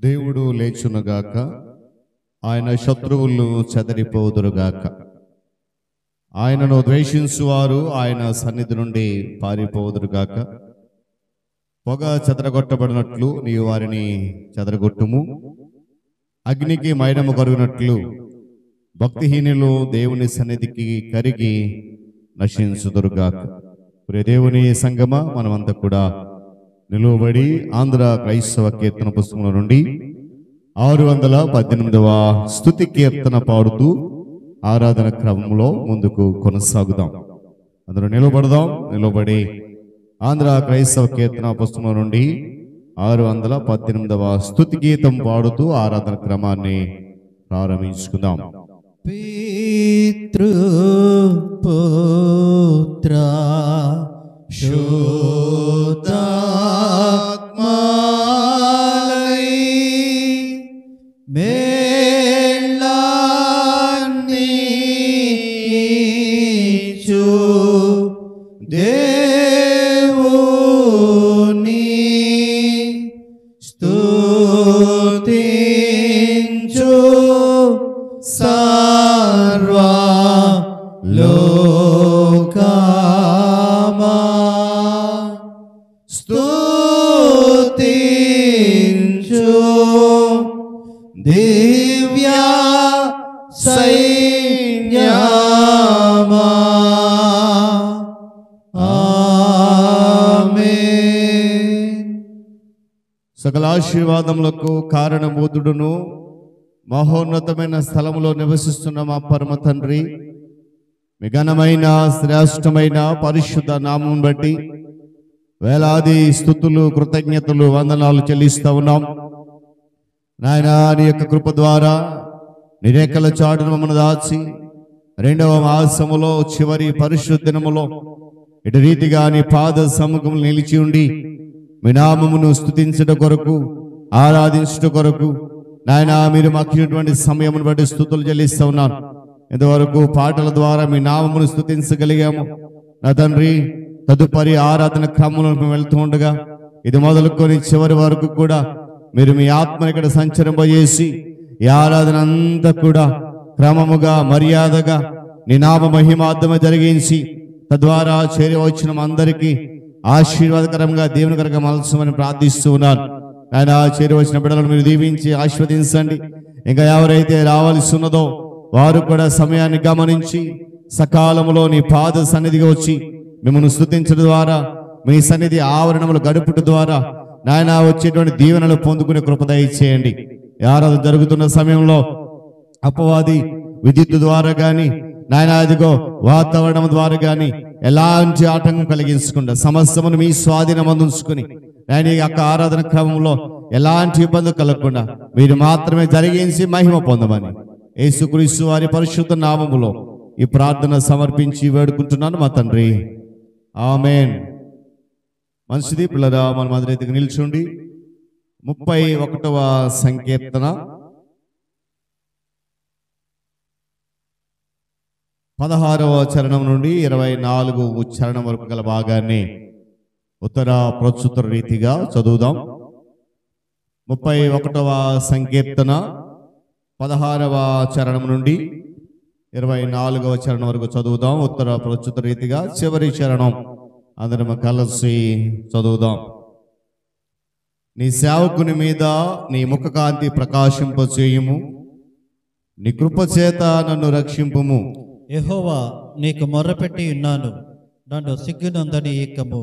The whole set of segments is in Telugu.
దేవుడు లేచునుగాక, ఆయన శత్రువులు చెదరిపోదురుగాక. ఆయనను ద్వేషించువారు ఆయన సన్నిధి నుండి పారిపోదురుగాక. పొగ చెదరగొట్టబడినట్లు నీవు వారిని చెదరగొట్టుము. అగ్నికి మైనము కరుగునట్లు భక్తిహీనులు దేవుని సన్నిధికి కరిగి నశించుదురుగాక. ప్రియ దేవుని సంగమా, మనమంతా కూడా నిలువబడి ఆంధ్ర క్రైస్తవ కీర్తన పుస్తకంలో నుండి 618వ స్తుతి కీర్తన పాడుతూ ఆరాధన క్రమంలో ముందుకు కొనసాగుదాం. అందులో నిలబడి ఆంధ్ర క్రైస్తవ కీర్తన పుస్తకంలో నుండి 618వ స్తుతి గీతం పాడుతూ ఆరాధన క్రమాన్ని ప్రారంభించుకుందాం. పితృ పుత్ర శుద్ధాత్మాలై మేళాన్నీచు దేవుని స్తుతించు సర్వా లోకమా స్తుతించు దివ్య సైన్యమా. ఆమేన్. సకల ఆశీర్వాదములకు కారణభూతుడును మహోన్నతమైన స్థలములో నివసిస్తున్న మా పరమ తండ్రి, మీ ఘనమైన శ్రేష్టమైన పరిశుద్ధ నామం బట్టి వేలాది స్తుతులు, కృతజ్ఞతలు, వందనాలు చెల్లిస్తూ ఉన్నాం. నాయనా, నీ యొక్క కృప ద్వారా నీ రెక్కల చాటును మమ్మల్ని దాచి 2వ మాసములో చివరి పరిశుద్ధ దినములో ఇటు రీతిగా నీ పాద సముఖములు నిలిచి ఉండి మీ నామమును స్తుతించుట కొరకు, ఆరాధించుట కొరకు నాయనా మీరు మాకు ఇచ్చినటువంటి సమయమును బట్టి స్తుతులు చెల్లిస్తూ ఉన్నాను. ఇంతవరకు పాటల ద్వారా మీ నామమును స్తుతించగలిగాము నా తండ్రి. తదుపరి ఆరాధన క్రమంలో మేము వెళ్తూ ఉండగా ఇది మొదలుకొని చివరి వరకు కూడా మీరు మీ ఆత్మని ఇక్కడ సంచరింపజేసి ఈ ఆరాధన అంతా కూడా క్రమముగా, మర్యాదగా నీ నామ మహిమార్థమే జరిగించి తద్వారా చేరి వచ్చిన అందరికీ ఆశీర్వాదకరంగా దేవునికరంగా మలచమని ప్రార్థిస్తూ ఉన్నాను. ఆయన చేరి వచ్చిన బిడ్డలను మీరు దీవించి ఆశీర్వదించండి. ఇంకా ఎవరైతే రావాల్సి ఉన్నదో వారు కూడా సమయాన్ని గమనించి సకాలంలో నీ పాద సన్నిధిగా వచ్చి మిమ్మల్ని స్తుతించడం ద్వారా, మీ సన్నిధి ఆవరణములు గడుపుట ద్వారా నాయన వచ్చేటువంటి దీవెనలు పొందుకునే కృప దయచేయండి. ఆరాధన జరుగుతున్న సమయంలో అపవాది విద్యుత్ ద్వారా కానీ నాయన అదిగో వాతావరణం ద్వారా కానీ ఎలాంటి ఆటంకం కలిగించకుండా సమస్తమును మీ స్వాధీనం అందించుకుని ఆయన యొక్క ఆరాధన క్రమంలో ఎలాంటి ఇబ్బంది కలగకుండా మీరు మాత్రమే జరిగించి మహిమ పొందమని యేసుక్రీస్తు వారి పరిశుద్ధ నామములో ఈ ప్రార్థన సమర్పించి వేడుకుంటున్నాను మా తండ్రి. ఆమేన్. మంచిది పిల్లరా, మనం అందరి రీతిగా నిల్చుండి 31వ సంకీర్తన 16వ చరణం నుండి 24వ చరణం వరకు గల భాగాన్ని ఉత్తర ప్రస్తుత రీతిగా చదువుదాం. 31వ సంకీర్తన 16వ చరణం నుండి 24వ చరణం వరకు చదువుదాం. ఉత్తర ప్రస్తుత రీతిగా చివరి చరణం అందరం కలిసి చదువుదాం. నీ సేవకుని మీద నీ ముఖకాంతి ప్రకాశింపచేయుము, నీ కృపచేత నన్ను రక్షింపుము. యెహోవా, నీకు మొర్రపెట్టి ఉన్నాను, నన్ను సిగ్గునందని ఏకము.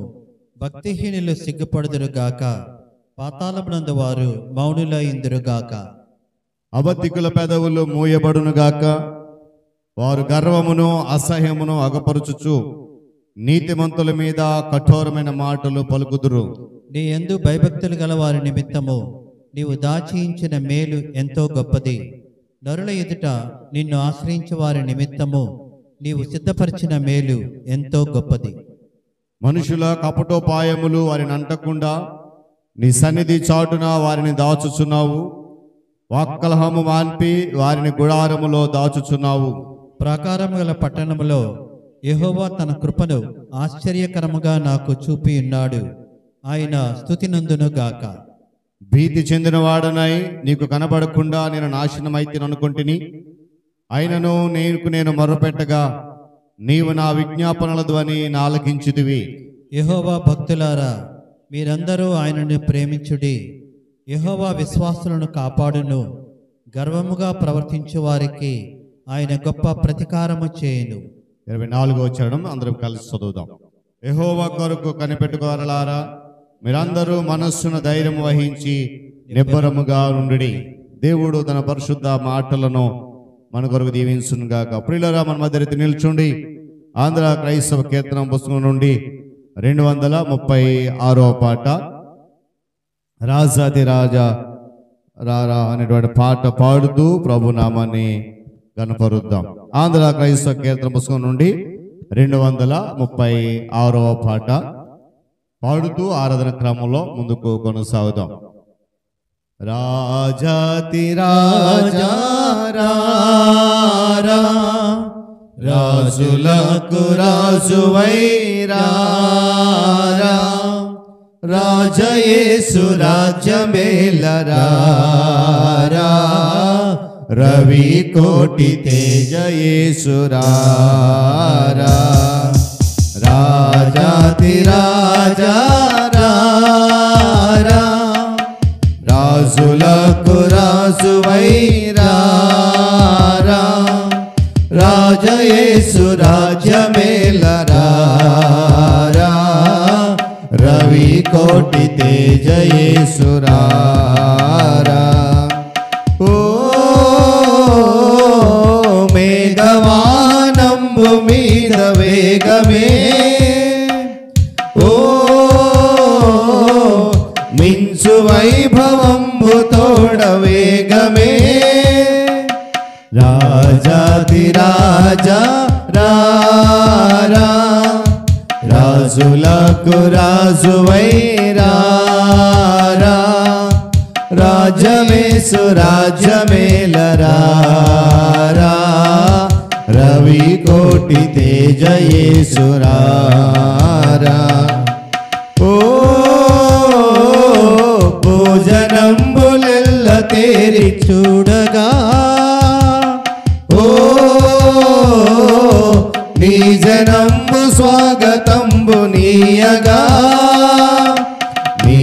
భక్తిహీనులు సిగ్గుపడుదురుగాక, పాతాళమునందు వారు మౌనులైందురుగాక. అబద్ధికుల పెదవులు మూయబడునుగాక, వారు గర్వమును అసహ్యమును అగపరుచుచు నీతిమంతుల మీద కఠోరమైన మాటలు పలుకుదురు. నీ యందు భయభక్తులు గల వారి నిమిత్తము నీవు దాచించిన మేలు ఎంతో గొప్పది. నరుల ఎదుట నిన్ను ఆశ్రయించే వారి నిమిత్తము నీవు సిద్ధపరిచిన మేలు ఎంతో గొప్పది. మనుషుల కపటోపాయములు వారిని అంటకుండా నీ సన్నిధి చాటున వారిని దాచుచున్నావు. వాక్కలహము మాన్పి వారిని గుడారములో దాచుచున్నావు. ప్రాకారము గల పట్టణములో యెహోవా తన కృపను ఆశ్చర్యకరముగా నాకు చూపి ఉన్నాడు. ఆయన స్తుతి నందును గాక. భీతి చెందిన వాడనై నీకు కనబడకుండా నేను నాశనమైతే అనుకుంటుని, అయినను నేను మొర్రపెట్టగా నీవు నా విజ్ఞాపనల ధ్వని ఆలకించితివి. యెహోవా భక్తులారా, మీరందరూ ఆయనను ప్రేమించుడి. యెహోవా విశ్వాసులను కాపాడును. గర్వముగా ప్రవర్తించు వారికి ఆయన గొప్ప ప్రతీకారము చేయును. 24వ వచనం అందరం కలిసి చదువుదాం. యెహోవా కొరకు కనిపెట్టుకోవాలారా, మీరందరూ మనస్సును ధైర్యం వహించి నిబ్బరముగా ఉండుడి. దేవుడు తన పరిశుద్ధ మాటలను మన కొరకు దీవించునుగాక. ప్రియులారా, మన మధ్య నిల్చుండి ఆంధ్ర క్రైస్తవ కీర్తన పుస్తకం నుండి 236వ పాట, రాజాది రాజా రారా అనేటువంటి పాట పాడుతూ ప్రభు నామాన్ని కనపరుద్దాం. ఆంధ్ర క్రైస్తవ కీర్తన పుస్తకం నుండి 236వ పాట పాడుతూ ఆరాధన క్రమంలో ముందుకు కొనసాగుదాం. రాజాతి రాజా రారా, రాజులకు రాజువై రారా, రాజయేసు రాజ్యమేలరారా, రవి కోటి తేజయేసు రారా, రాజాతి రాజా రారా, రాజులకు రాజువై రారా, రాజయేసు రాజ్యమేలరారా, రవి కోటి తేజయేసు రారా. ఓ మేఘవానంబు మీద వేగమే, ఓ మించు వైభవంబు తోడ వేగమే, రాజాది రాజా రారా, రాజులకు రాజువై రారా, రాజమేసు రాజ్యమేలరారా, రవి కోటి తేజయేసు రారా. ఓ భోజనంబులెల్ల తేరి చూడగా, ఓ నీ జనంబు స్వాగతంబు నీయగా, నీ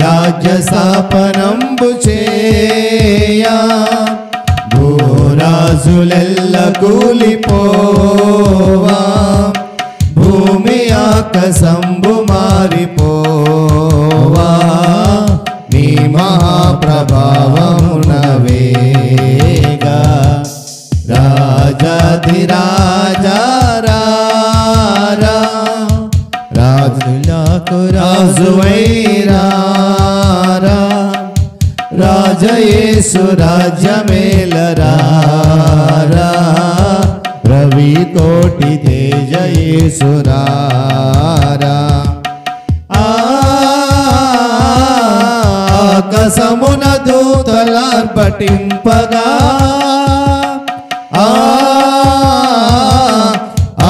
రాజ్య స్థాపనంబు చేయా, భూరాజులెల్ల కూలిపోవా, భూమి ఆకాశంబు మారిపోవా, నీ మహాప్రభావమున వేగా, రాజాది రాజా రారా, రాజులకు రాజువై రారా, రాజయేసు రాజ్యమేలరారా, రవి కోటి తేజయేసు రారా. ఆకాశమున దూతలార్పటింపగా,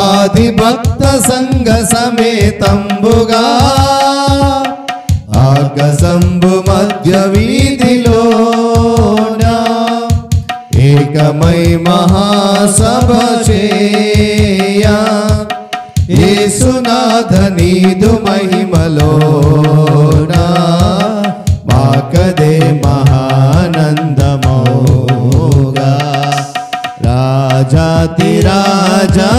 ఆది భక్త సంఘ సమేతంబుగా, ఆకాశంబు మధ్య వీధిలోన ఏకమై మహాసభ చేయా, యేసునాథ నీదు మహిమలోన మాకదే మహానందమౌగా, రాజాతి రాజా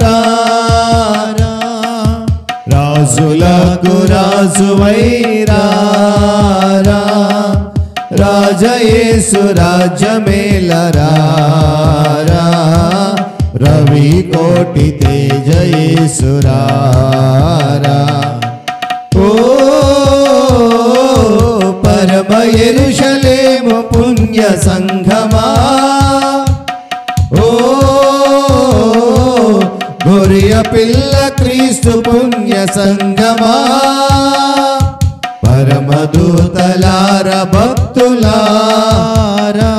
రారా, రాజులకు రాజువై రారా, రాజయేసు రాజ్యమేలరారా, రవి కోటి తేజయేసు రారా. ఓ పరమ యెరూషలేము పుణ్య సంఘమా, ఓ గొర్రె పిల్ల క్రీస్తు పుణ్య సంగమా, పరమదూతలార భక్తులారా,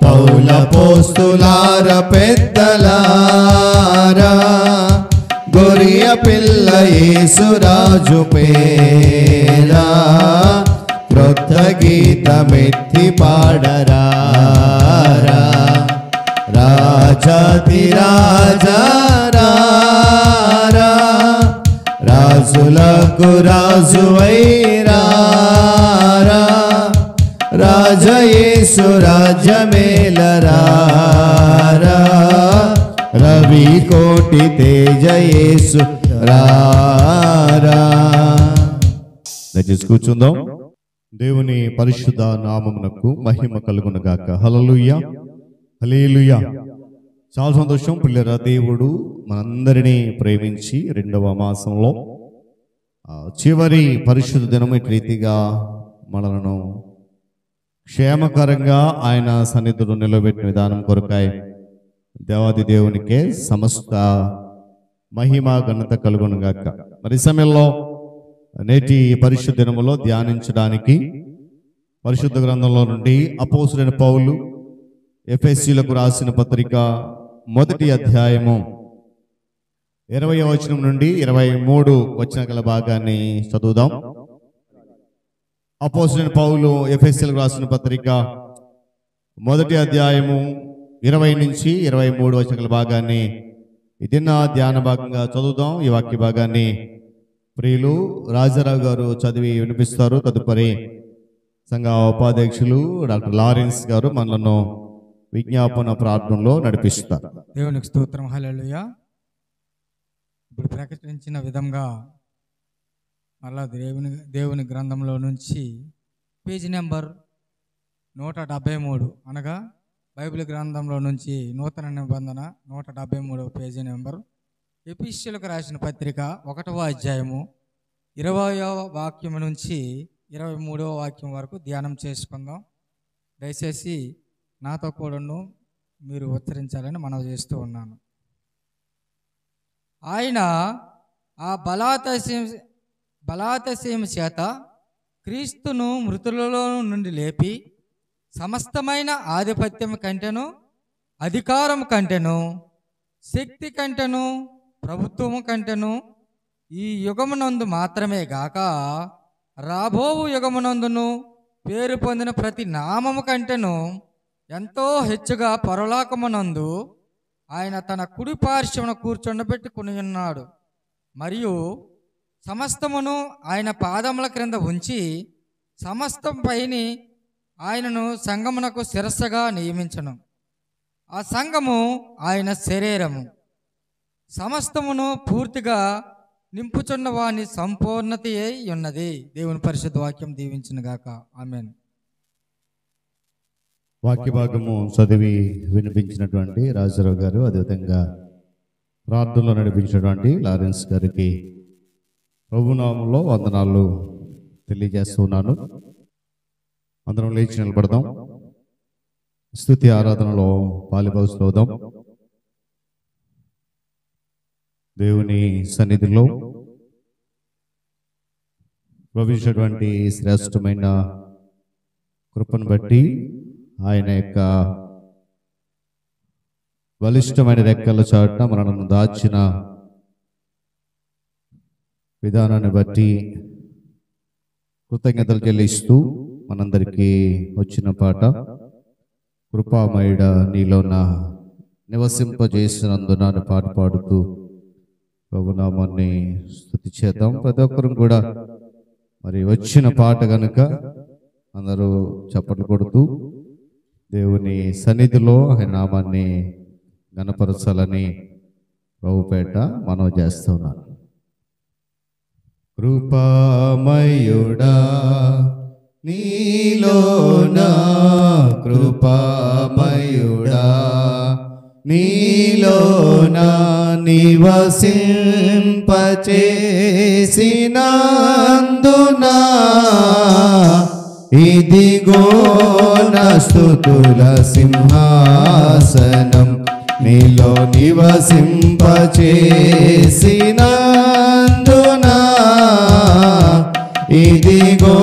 పౌల పోస్తులార పెద్దలారా, గొర్రె పిల్ల యేసు రాజు పేరా, క్రొత్త గీతమెత్తి పాడరా రాజాతి రాజా రాజులకు రాజువైరా రాజయేసు రాజ్యమేలరా రవి కోటి తేజయేసు రారా. దయచేసి కూర్చుందాం. దేవుని పరిశుద్ధ నామమునకు మహిమ కలుగునుగాక. హల్లెలూయా హల్లెలూయా. చాలా సంతోషం పిల్లరా, దేవుడు మనందరినీ ప్రేమించి 2వ మాసంలో చివరి పరిశుద్ధ దినం ఇటు రీతిగా మనలను క్షేమకరంగా ఆయన సన్నిధిలో నిలబెట్టిన విధానం కొరకాయ దేవాది దేవునికే సమస్త మహిమ ఘనత కలుగునుగాక. మరి సమయంలో నేటి పరిశుద్ధ దినములో ధ్యానించడానికి పరిశుద్ధ గ్రంథంలో నుండి అపోస్తులైన పౌలు ఎఫెసీయులకు రాసిన పత్రిక 1వ అధ్యాయము 20వ వచనం నుండి 23 వచన గల భాగాన్ని చదువుదాం. అపోస్తులైన పౌలు ఎఫెసీయులకు రాసిన పత్రిక 1వ అధ్యాయము 20 నుంచి 23 వచన గల భాగాన్ని ఇది నా ధ్యాన భాగంగా చదువుదాం. ఈ వాక్య భాగాన్ని ప్రియులు రాజారావు గారు చదివి వినిపిస్తారు. తదుపరి సంఘ ఉపాధ్యక్షులు డాక్టర్ లారెన్స్ గారు మనలను విజ్ఞాపన ప్రార్థనలో నడిపిస్తారు. దేవునికి స్తోత్రం. హల్లెలూయా. ఇప్పుడు ప్రకటించిన విధంగా మళ్ళా దేవుని గ్రంథంలో నుంచి పేజీ నెంబర్ 173 అనగా బైబిల్ గ్రంథంలో నుంచి నూతన నిబంధన 173 పేజీ నెంబర్ ఎఫెసీయులకు రాసిన పత్రిక 1వ అధ్యాయము 20వ వాక్యం నుంచి 23వ వాక్యం వరకు ధ్యానం చేసుకుందాం. దయచేసి నాతో కూడాను మీరు ఉచ్చరించాలని మనవి చేస్తూ ఉన్నాను. ఆయన ఆ బలాతిశయం చేత క్రీస్తును మృతులలో నుండి లేపి సమస్తమైన ఆధిపత్యం కంటెను, అధికారం కంటెను, శక్తి కంటెను, ప్రభుత్వము కంటెను ఈ యుగమునందు మాత్రమే గాక రాబోవు యుగమునందును పేరు పొందిన ప్రతి నామము కంటెను ఎంతో హెచ్చుగా పరలోకమునందు ఆయన తన కుడి పార్శ్వమున కూర్చుండబెట్టుకుని ఉన్నాడు. మరియు సమస్తమును ఆయన పాదముల క్రింద ఉంచి సమస్తం పైని ఆయనను సంఘమునకు శిరస్సుగా నియమించను. ఆ సంఘము ఆయన శరీరము. సమస్తమును పూర్తిగా నింపుచున్న వాని సంపూర్ణత అయి ఉన్నది. దేవుని పరిశుద్ధ వాక్యం దీవించును గాక. ఆమేన్. వాక్య భాగము చదివి వినిపించినటువంటి రాజారావు గారు, అదేవిధంగా ప్రార్థనలో నడిపించినటువంటి లారెన్స్ గారికి ప్రభునామంలో వందనాలు తెలియజేస్తున్నాను. అందరం లేచి నిలబడదాం. స్తుతి ఆరాధనలో పాలుపంచుదాం. దేవుని సన్నిధిలో ప్రవేశించినటువంటి శ్రేష్టమైన కృపను బట్టి ఆయన యొక్క బలిష్టమైన రెక్కల చాటున మనను దాచిన విధానాన్ని బట్టి కృతజ్ఞతలు చెల్లిస్తూ మనందరికీ వచ్చిన పాట కృపామయుడ నీలోన నివసింపజేసినందున అని పాట పాడుతూ ప్రభునామాన్ని స్తుతి చేద్దాం. ప్రతి ఒక్కరు కూడా మరి వచ్చిన పాట కనుక అందరూ చప్పట్లు కొడుతూ దేవుని సన్నిధిలో ఆయన నామాన్ని ఘనపరచాలని ప్రభుపేట మనవి చేస్తున్నాను. కృపామయుడా నీలోనా, కృపామయుడా నీలోనా నివసింపచేసినందునా ఇదిగో నా స్తుతుల సింహాసనం నీలో నివసింపచేసినందునా ఇదిగో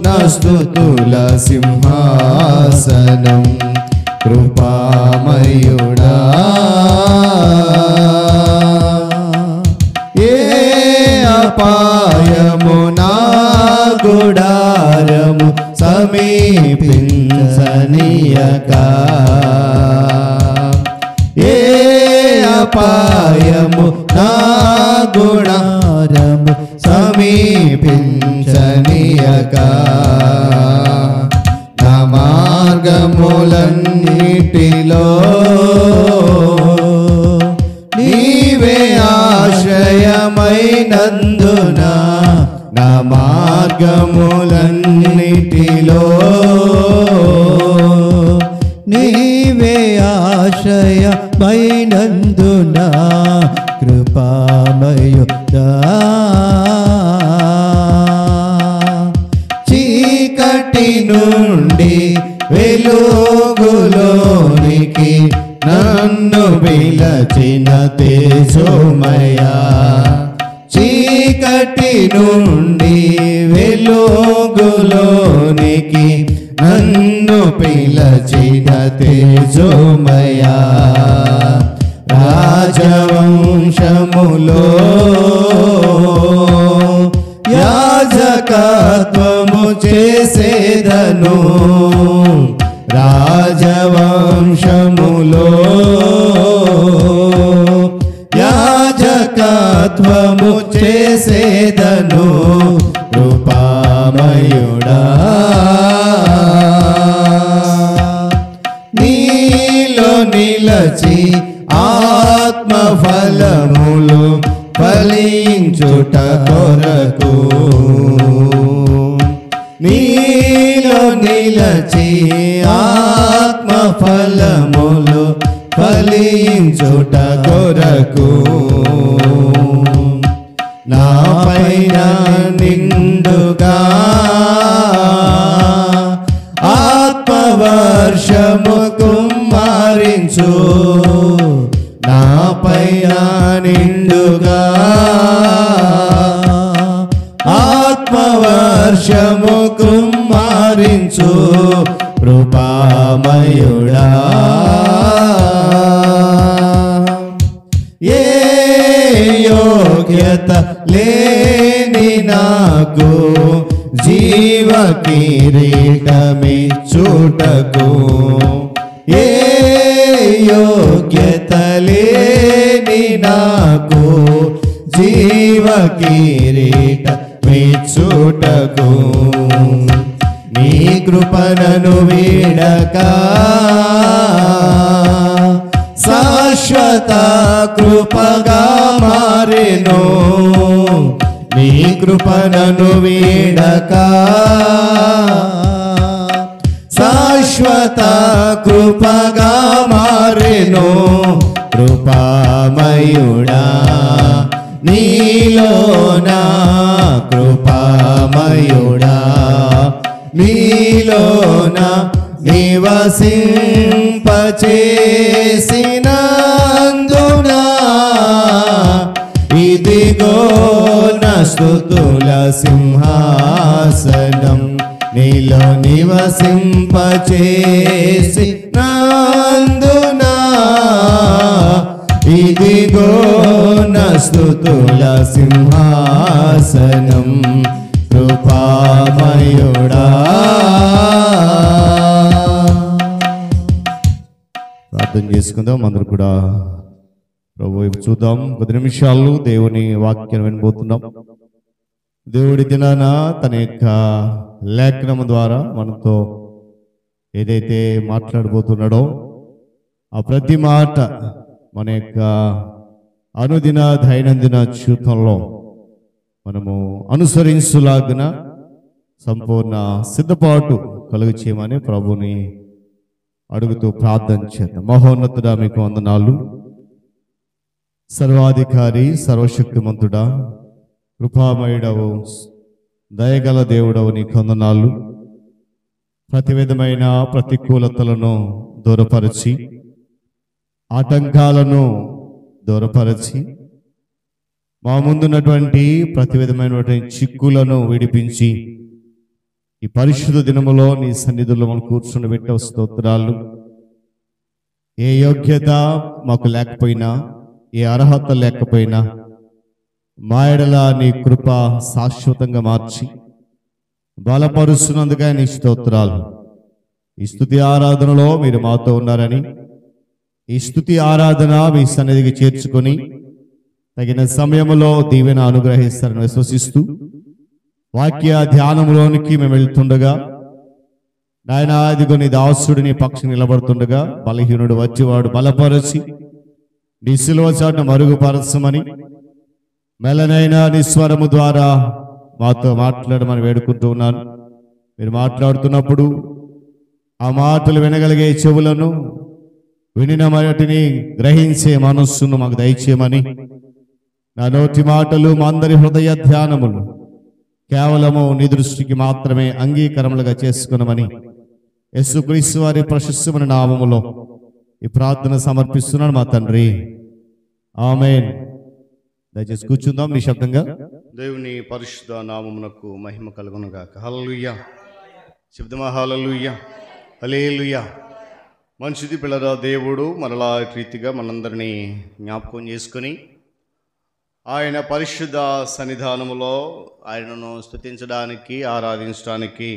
నా స్తుతుల సింహాసనం కృపామయుడా ఏ అపాయము నా గుడారం మార్గము సమీపించనీయక, ఏ అపాయము నా గుడారము సమీపించనీయక, నా మార్గములన్నిటిలో నీవే ఆశ్రయమైనందున, నా మార్గములన్నిటిలో నీవే ఆశ్రయమైనందున కృపామయుడా, చీకటి నుండి వెలుగులోనికి నన్ను పిలచిన తేజోమయా, చీకటి నుండి వెలుగులోనికి నన్ను పిలచిన తేజోమయా, రాజవంశములో యాజకత్వము చేసేదను, రాజవంశములో యాజకత్వము చేసేదను, కృపామయుడా, నీలో నిలచి ఆత్మఫలములు ఫలించుట కొరకు, నీలో నిలచి ఆత్మఫలములు ఫలించుట కొరకు, నా పైన నిండుగా ఆత్మవర్షము కుమ్మరించు, నా పైన నిండుగా ఆత్మవర్షము కుమ్మరించు, కృపామయుడా, ఏ యోగ్యత లేని నాకు జీవ కిరీటమిచ్చుటకు, ఏ యోగ్యత లేని నాకు జీవ కిరీటమిచ్చుటకు, నీ కృపణను వీడక శాశ్వత కృపగా మారెను, నీ కృపణను వీడక శాశ్వత కృపగా మారెను, కృపామయుడా, నీలోన కృపామయుడా, నీలోన నివసింపచేసినందున, ఇదిగో నా స్తుతుల సింహాసనం, నీలో నివసింపచేసినందున, ఇదిగో నా స్తుతుల సింహాసనం, కృపామయుడా. ప్రార్థన చేసుకుందాం. అందరూ కూడా ప్రభు వైపు చూద్దాం. 10 నిమిషాలు దేవుని వాక్యం వినబోతున్నాం. దేవుడి దినాన తన యొక్క లేఖనం ద్వారా మనతో ఏదైతే మాట్లాడబోతున్నాడో ఆ ప్రతి మాట మన యొక్క అనుదిన దైనందిన జీవితంలో మనము అనుసరించులాగిన సంపూర్ణ సిద్ధపాటు కలుగు చేయమని ప్రభుని అడుగుతూ ప్రార్థన చేద్దాం. మహోన్నతుడా మీకు వందనాలు. సర్వాధికారి సర్వశక్తిమంతుడా కృపామయుడవు దయగల దేవుడవు నీకు వందనాలు. ప్రతి విధమైన ప్రతికూలతలను దూరపరచి ఆటంకాలను దూరపరచి మా ముందున్నటువంటి ప్రతి విధమైనటువంటి చిక్కులను విడిపించి ఈ పరిశుద్ధ దినములో నీ సన్నిధిలో మనం కూర్చుండబెట్టే స్తోత్రాలు. ఏ యోగ్యత మాకు లేకపోయినా ఏ అర్హత లేకపోయినా మా ఎడల నీ కృప శాశ్వతంగా మార్చి బలపరుస్తున్నందుకై నీ స్తోత్రాలు. ఈ స్తుతి ఆరాధనలో మీరు మాతో ఉన్నారని, ఈ స్తుతి ఆరాధన మీ సన్నిధికి చేర్చుకొని తగిన సమయంలో దీవెన అనుగ్రహిస్తారని విశ్వసిస్తూ వాక్య ధ్యానంలోనికి మేము వెళ్తుండగా, నాయన ఇదిగో నీ దాసుడు నీ పక్షం నిలబడుతుండగా బలహీనుడు వచ్చేవాడు బలపరచి నీ సిలువ చాటును మరుగుపరచమని మెల్లనైనా నీ స్వరము ద్వారా మాతో మాట్లాడమని వేడుకుంటూ ఉన్నాను. మీరు మాట్లాడుతున్నప్పుడు ఆ మాటలు వినగలిగే చెవులను, వినిన వాటిని గ్రహించే మనస్సును మాకు దయచేయమని, నా నోటి మాటలు మా అందరి హృదయ ధ్యానములు కేవలము నీ దృష్టికి మాత్రమే అంగీకారములుగా చేసుకున్నామని యేసుక్రీస్తు వారి ప్రశస్తమైన నామములో ఈ ప్రార్థన సమర్పిస్తున్నాను మా తండ్రి, ఆమేన్. దయచేసి కూర్చుందాం నిశ్శబ్దంగా. దేవుని పరిశుద్ధ నామమునకు మహిమ కలుగును గాక. హల్లెలూయా. శబ్దమా హల్లెలూయా, హల్లెలూయా. మంచిది పిల్లరా, దేవుడు మరలా రీతిగా మనందరినీ జ్ఞాపకం చేసుకొని ఆయన పరిశుద్ధ సన్నిధానములో ఆయనను స్తుతించడానికి, ఆరాధించడానికి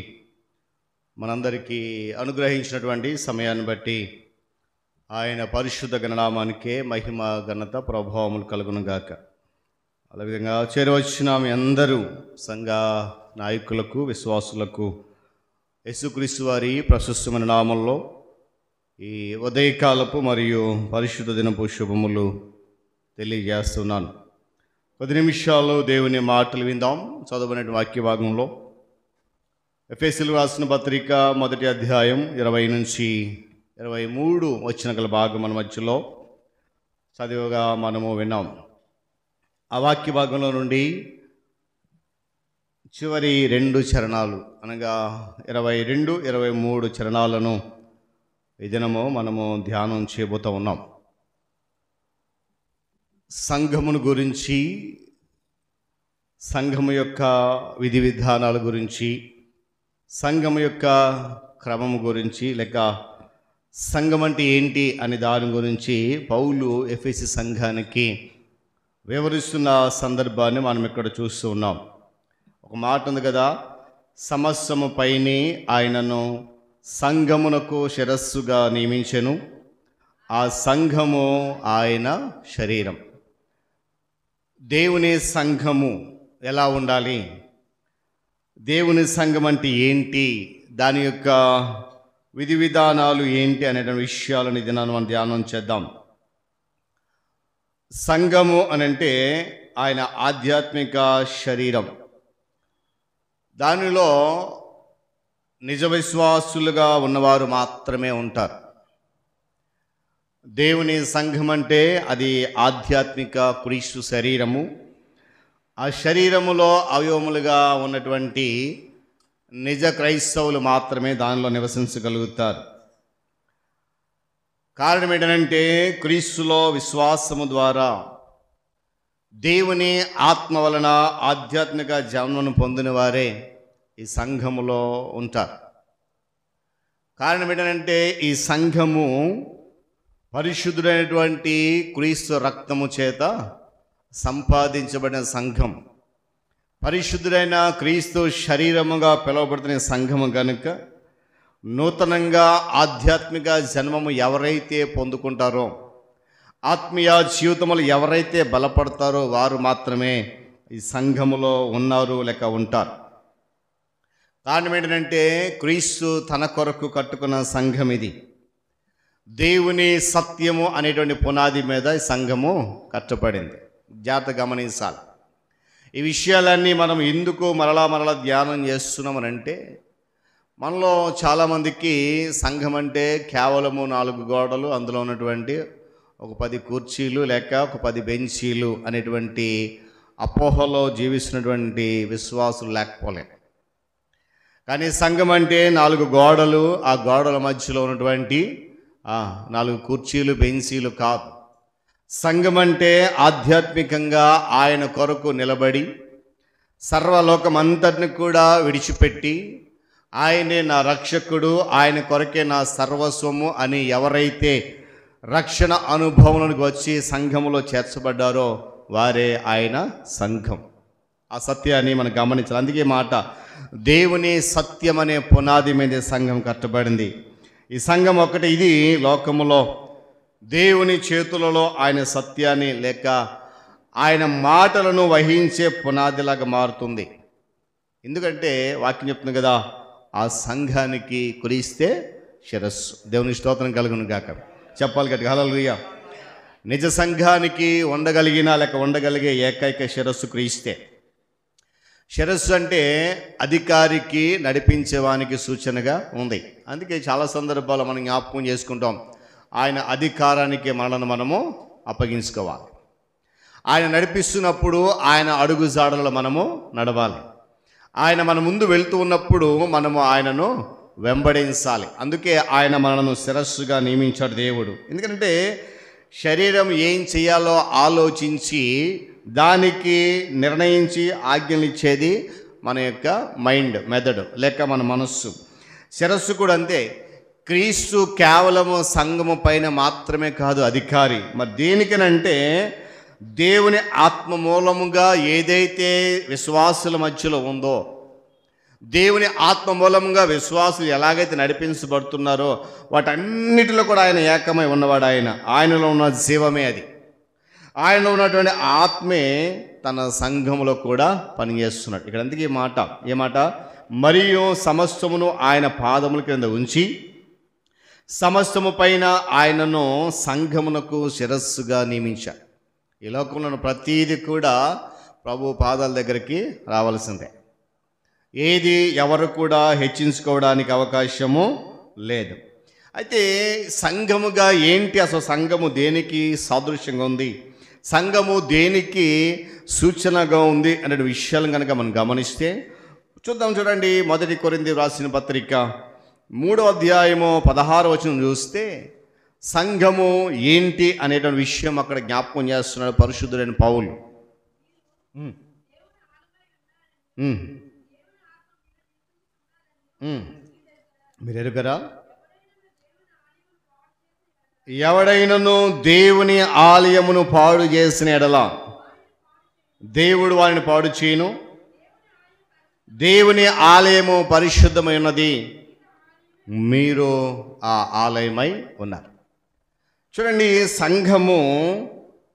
మనందరికీ అనుగ్రహించినటువంటి సమయాన్ని బట్టి ఆయన పరిశుద్ధ గణనామానికే మహిమ, ఘనత, ప్రభావములు కలుగును గాక. అదేవిధంగా చేరవచ్చిన మీ అందరూ సంఘ నాయకులకు, విశ్వాసులకు యేసుక్రీస్తు వారి ప్రశస్తమైన నామంలో ఈ ఉదయకాలపు మరియు పరిశుద్ధ దినపు శుభములు తెలియజేస్తున్నాను. కొద్ది నిమిషాలు దేవుని మాటలు విందాం. చదవబడిన వాక్య భాగంలో ఎఫెసీయులకు రాసిన పత్రిక 1వ అధ్యాయం 20 నుంచి 23 వచ్చిన గల భాగం మన మధ్యలో చదివగా మనము విన్నాం. ఆ వాక్య భాగంలో నుండి చివరి 2 చరణాలు అనగా 22, 23 చరణాలను ఈ దినము మనము ధ్యానం చేయబోతూ ఉన్నాం. సంఘమును గురించి, సంఘము యొక్క విధి విధానాల గురించి, సంఘము యొక్క క్రమము గురించి, లేక సంఘం అంటే ఏంటి అనే దాని గురించి పౌలు ఎఫెసీ సంఘానికి వివరిస్తున్న సందర్భాన్ని మనం ఇక్కడ చూస్తూ ఉన్నాం. ఒక మాట ఉంది కదా, సమస్తము పైనే ఆయనను సంఘమునకు శిరస్సుగా నియమించెను, ఆ సంఘము ఆయన శరీరం. దేవుని సంఘము ఎలా ఉండాలి, దేవుని సంఘం అంటే ఏంటి, దాని యొక్క విధి విధానాలు ఏంటి అనే విషయాలను ఇది మనం ధ్యానం చేద్దాం. సంఘము అనంటే ఆయన ఆధ్యాత్మిక శరీరం. దానిలో నిజ విశ్వాసులుగా ఉన్నవారు మాత్రమే ఉంటారు. దేవుని సంఘం అంటే అది ఆధ్యాత్మిక క్రీస్తు శరీరము. ఆ శరీరములో అవయవములుగా ఉన్నటువంటి నిజ క్రైస్తవులు మాత్రమే దానిలో నివసించగలుగుతారు. కారణం ఏంటంటే క్రీస్తులో విశ్వాసము ద్వారా దేవుని ఆత్మ వలన ఆధ్యాత్మిక జన్మను పొందిన వారే ఈ సంఘములో ఉంటారు. కారణం ఏంటంటే ఈ సంఘము పరిశుద్ధుడైనటువంటి క్రీస్తు రక్తము చేత సంపాదించబడిన సంఘం. పరిశుద్ధుడైన క్రీస్తు శరీరముగా పిలువబడుతున్న సంఘము కనుక నూతనంగా ఆధ్యాత్మిక జన్మము ఎవరైతే పొందుకుంటారో, ఆత్మీయ జీవితములు ఎవరైతే బలపడతారో వారు మాత్రమే ఈ సంఘములో ఉన్నారు లేక ఉంటారు. కారణం ఏంటంటే క్రీస్తు తన కొరకు కట్టుకున్న సంఘం ఇది. దేవుని సత్యము అనేటువంటి పునాది మీద ఈ సంఘము కట్టబడింది. జాగ్రత్తగా గమనించాలి. ఈ విషయాలన్నీ మనం ఎందుకు మరలా ధ్యానం చేస్తున్నామనంటే, మనలో చాలామందికి సంఘం అంటే కేవలము 4 గోడలు, అందులో ఉన్నటువంటి ఒక 10 కుర్చీలు లేక ఒక 10 బెంచీలు అనేటువంటి అపోహలో జీవిస్తున్నటువంటి విశ్వాసులు లేకపోలే. కానీ సంఘం అంటే 4 గోడలు, ఆ గోడల మధ్యలో ఉన్నటువంటి 4 కుర్చీలు, బెంచీలు కాదు. సంఘం అంటే ఆధ్యాత్మికంగా ఆయన కొరకు నిలబడి సర్వలోకమంతటిని కూడా విడిచిపెట్టి ఆయనే నా రక్షకుడు, ఆయన కొరకే నా సర్వస్వము అని ఎవరైతే రక్షణ అనుభవంలోకి వచ్చి సంఘములో చేర్చబడ్డారో వారే ఆయన సంఘం. ఆ సత్యాన్ని మనం గమనించాలి. అందుకే మాట దేవుని సత్యం అనే పునాది మీద సంఘం కట్టబడింది. ఈ సంఘం ఒకటి, ఇది లోకములో దేవుని చేతులలో ఆయన సత్యాన్ని లేక ఆయన మాటలను వహించే పునాదిలాగా మారుతుంది. ఎందుకంటే వాక్యం చెప్తుంది కదా, ఆ సంఘానికి కురిస్తే శిరస్సు. దేవుని స్తోత్రం కలుగును గాక. చెప్పాలి గట్టిగా హల్లెలూయా. నిజ సంఘానికి ఉండగలిగే ఏకైక శిరస్సు క్రీస్తే. శిరస్సు అంటే అధికారికి, నడిపించేవానికి సూచనగా ఉంది. అందుకే చాలా సందర్భాల్లో మనం జ్ఞాపకం చేసుకుంటాం, ఆయన అధికారానికి మనలను మనము అప్పగించుకోవాలి. ఆయన నడిపిస్తున్నప్పుడు ఆయన అడుగు జాడలలో మనము నడవాలి. ఆయన మన ముందు వెళ్తూ ఉన్నప్పుడు మనము ఆయనను వెంబడించాలి. అందుకే ఆయన మనను శిరస్సుగా నియమించాడు దేవుడు. ఎందుకంటే శరీరం ఏం చేయాలో ఆలోచించి దానికి నిర్ణయించి ఆజ్ఞలు ఇచ్చేది మన యొక్క మైండ్, మెదడు లేక మన మనస్సు. శిరస్సు కూడా అంతే. క్రీస్తు కేవలము సంఘము పైన మాత్రమే కాదు అధికారి. మరి దేనికనంటే దేవుని ఆత్మ మూలముగా ఏదైతే విశ్వాసుల మధ్యలో ఉందో, దేవుని ఆత్మ మూలంగా విశ్వాసులు ఎలాగైతే నడిపించబడుతున్నారో వాటన్నిటిలో కూడా ఆయన ఏకమై ఉన్నవాడు. ఆయనలో ఉన్న జీవమే అది. ఆయనలో ఉన్నటువంటి ఆత్మే తన సంఘములో కూడా పనిచేస్తున్నాడు. ఇక్కడ అందుకే ఏ మాట మరియు సమస్తమును ఆయన పాదముల క్రింద ఉంచి సమస్తము పైన ఆయనను సంఘమునకు శిరస్సుగా నియమించాడు. ఈ లోకంలో ప్రతీది కూడా ప్రభు పాదాల దగ్గరికి రావాల్సిందే. ఏది ఎవరు కూడా హెచ్చించుకోవడానికి అవకాశము లేదు. అయితే సంఘముగా ఏంటి, అసలు సంఘము దేనికి సాదృశ్యంగా ఉంది, సంఘము దేనికి సూచనగా ఉంది అనే విషయాలను కనుక మనం గమనిస్తే చూద్దాం. చూడండి, 1 కొరింథీ రాసిన పత్రిక 3వ అధ్యాయము 16వ వచనం చూస్తే సంఘము ఏంటి అనేటువంటి విషయం అక్కడ జ్ఞాపకం చేస్తున్నాడు పరిశుద్ధుడైన పౌలు. మీరు ఎరుగరా, ఎవడైనను దేవుని ఆలయమును పాడు చేసిన ఎడల దేవుడు వారిని పాడు చేయను. దేవుని ఆలయము పరిశుద్ధమై ఉన్నది, మీరు ఆ ఆలయమై ఉన్నారు. చూడండి, సంఘము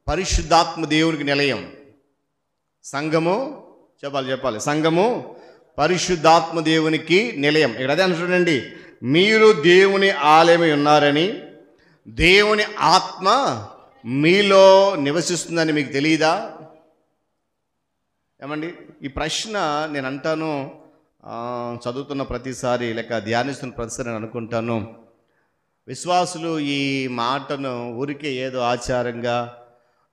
పరిశుద్ధాత్మ దేవునికి నిలయం. సంఘము చెప్పాలి సంఘము పరిశుద్ధాత్మ దేవునికి నిలయం. ఇక్కడ అదే చూడండి, మీరు దేవుని ఆలయమై ఉన్నారని, దేవుని ఆత్మ మీలో నివసిస్తుందని మీకు తెలియదా? ఏమండి, ఈ ప్రశ్న నేను అంటాను చదువుతున్న ప్రతిసారి లేక ధ్యానిస్తున్న ప్రతిసారి నేను అనుకుంటాను, విశ్వాసులు ఈ మాటను ఊరికే ఏదో ఆచారంగా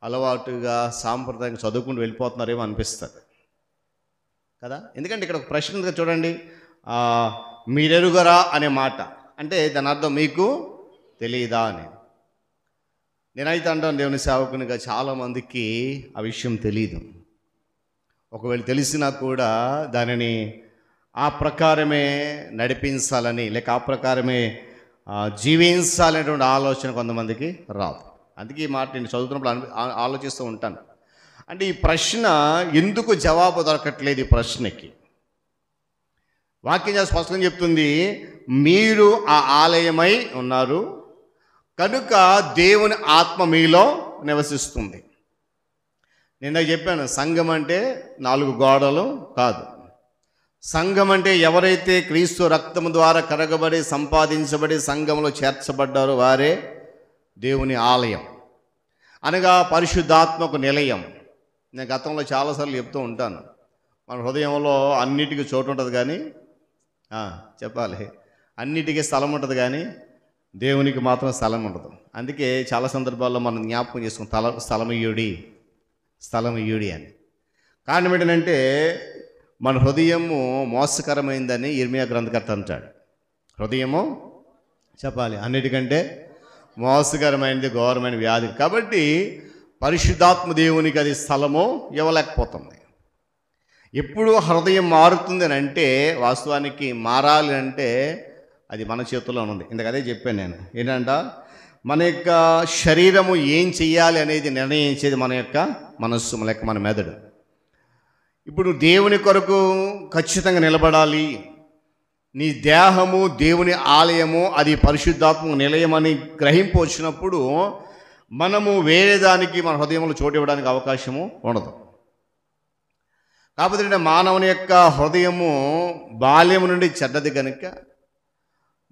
అలవాటుగా సాంప్రదాయంగా చదువుకుంటూ వెళ్ళిపోతున్నారేమో అనిపిస్తుంది కదా. ఎందుకంటే ఇక్కడ ఒక ప్రశ్న ఉంది చూడండి, మీరెరుగరా అనే మాట అంటే దాని అర్థం మీకు తెలియదా అని. నేనైతే అంటాను దేవుని సేవకునిగా చాలామందికి ఆ విషయం తెలియదు. ఒకవేళ తెలిసినా కూడా దానిని ఆ ప్రకారమే నడిపించాలని లేక ఆ ప్రకారమే జీవించాలనేటువంటి ఆలోచన కొంతమందికి రాదు. అందుకే ఈ మాట నేను చదువుతున్నప్పుడు ఆలోచిస్తూ ఉంటాను. అంటే ఈ ప్రశ్న ఎందుకు జవాబు దొరకట్లేదు? ఈ ప్రశ్నకి వాక్యం స్పష్టంగా చెప్తుంది, మీరు ఆ ఆలయమై ఉన్నారు కనుక దేవుని ఆత్మ మీలో నివసిస్తుంది. నిన్న చెప్పాను, సంఘం అంటే 4 గోడలు కాదు. సంఘం అంటే ఎవరైతే క్రీస్తు రక్తము ద్వారా కరగబడి సంపాదించబడి సంఘంలో చేర్చబడ్డారో వారే దేవుని ఆలయం, అనగా పరిశుద్ధాత్మకు నిలయం. నేను గతంలో చాలాసార్లు చెప్తూ ఉంటాను, మన హృదయంలో అన్నిటికీ చోటు ఉంటుంది కానీ చెప్పాలి అన్నిటికీ స్థలం ఉంటుంది కానీ దేవునికి మాత్రం స్థలం ఉండదు. అందుకే చాలా సందర్భాల్లో మనం జ్ఞాపకం చేసుకుని స్థలం ఇయ్యుడి అని. కారణం ఏంటంటే మన హృదయము మోసకరమైందని ఇర్మియా గ్రంథకర్త అంటాడు. హృదయము చెప్పాలి అన్నిటికంటే మోసకరమైనది, ఘోరమైన వ్యాధి. కాబట్టి పరిశుద్ధాత్మ దేవునికి అది స్థలము ఇవ్వలేకపోతుంది. ఎప్పుడు హృదయం మారుతుంది అని అంటే, వాస్తవానికి మారాలి అంటే అది మన చేతుల్లో ఉంది. ఇందుకు అదే చెప్పాను నేను. ఏంటంట, మన యొక్క శరీరము ఏం చెయ్యాలి అనేది నిర్ణయించేది మన యొక్క మనస్సు లేక మన మెదడు. ఇప్పుడు దేవుని కొరకు ఖచ్చితంగా నిలబడాలి, నీ దేహము దేవుని ఆలయము, అది పరిశుద్ధాత్మ నిలయమని గ్రహింపు వచ్చినప్పుడు మనము వేరే దానికి మన హృదయంలో చోటు ఇవ్వడానికి అవకాశము ఉండదు. కాకపోతే మానవుని యొక్క హృదయము బాల్యం నుండి చెడ్డది కనుక,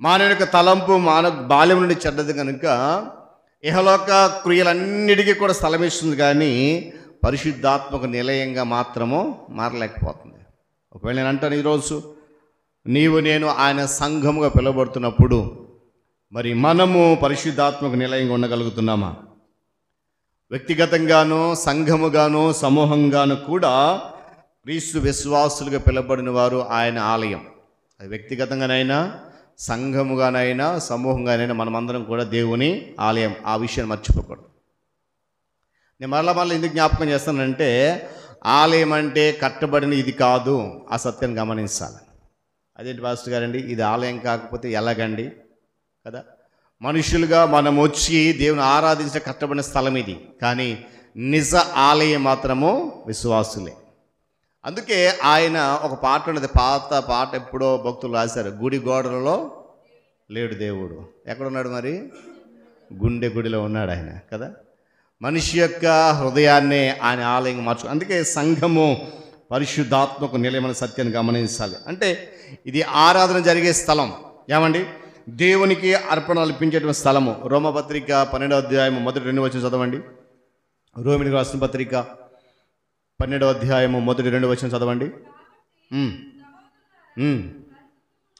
మానవుని యొక్క తలంపు బాల్యం నుండి చెడ్డది కనుక ఇహలోక క్రియలన్నిటికీ కూడా స్థలం ఇస్తుంది, కానీ పరిశుద్ధాత్మకు నిలయంగా మాత్రము మారలేకపోతుంది. ఒకవేళ నేను అంటాను, ఈరోజు నీవు నేను ఆయన సంఘముగా పిలువబడుతున్నప్పుడు మరి మనము పరిశుద్ధాత్మకు నిలయంగా ఉండగలుగుతున్నామా? వ్యక్తిగతంగాను, సంఘముగాను, సమూహంగాను కూడా క్రీస్తు విశ్వాసులుగా పిలువబడిన వారు ఆయన ఆలయం. అది వ్యక్తిగతంగానైనా, సంఘముగానైనా, సమూహంగానైనా మనమందరం కూడా దేవుని ఆలయం. ఆ విషయాన్ని మర్చిపోకూడదు. నేను మరలా ఎందుకు జ్ఞాపకం చేస్తానంటే, ఆలయం అంటే కట్టబడిన ఇది కాదు, ఆ సత్యాన్ని గమనించాలి. అదేంటి పాస్టర్ గారండి, ఇది ఆలయం కాకపోతే ఎలాగండి కదా? మనుషులుగా మనం వచ్చి దేవుని ఆరాధించిన కట్టబడిన స్థలం ఇది, కానీ నిజ ఆలయం మాత్రము విశ్వాసులే. అందుకే ఆయన ఒక పాట ఉన్నది, పాత పాట ఎప్పుడో భక్తులు రాశారు, గుడి గోడలలో లేడు దేవుడు. ఎక్కడున్నాడు మరి? గుడిలో ఉన్నాడు ఆయన కదా. మనిషి యొక్క హృదయాన్నే ఆయన ఆలయం మార్చు. అందుకే సంఘము పరిశుద్ధాత్మకు నిలయమైన సత్యాన్ని గమనించాలి. అంటే ఇది ఆరాధన జరిగే స్థలం. ఏమండి? దేవునికి అర్పణ అర్పించేటువంటి స్థలము. రోమపత్రిక 12వ అధ్యాయము 1-2 చదవండి. రోమిలికి రాసిన పత్రిక 12వ అధ్యాయము 1-2 చదవండి.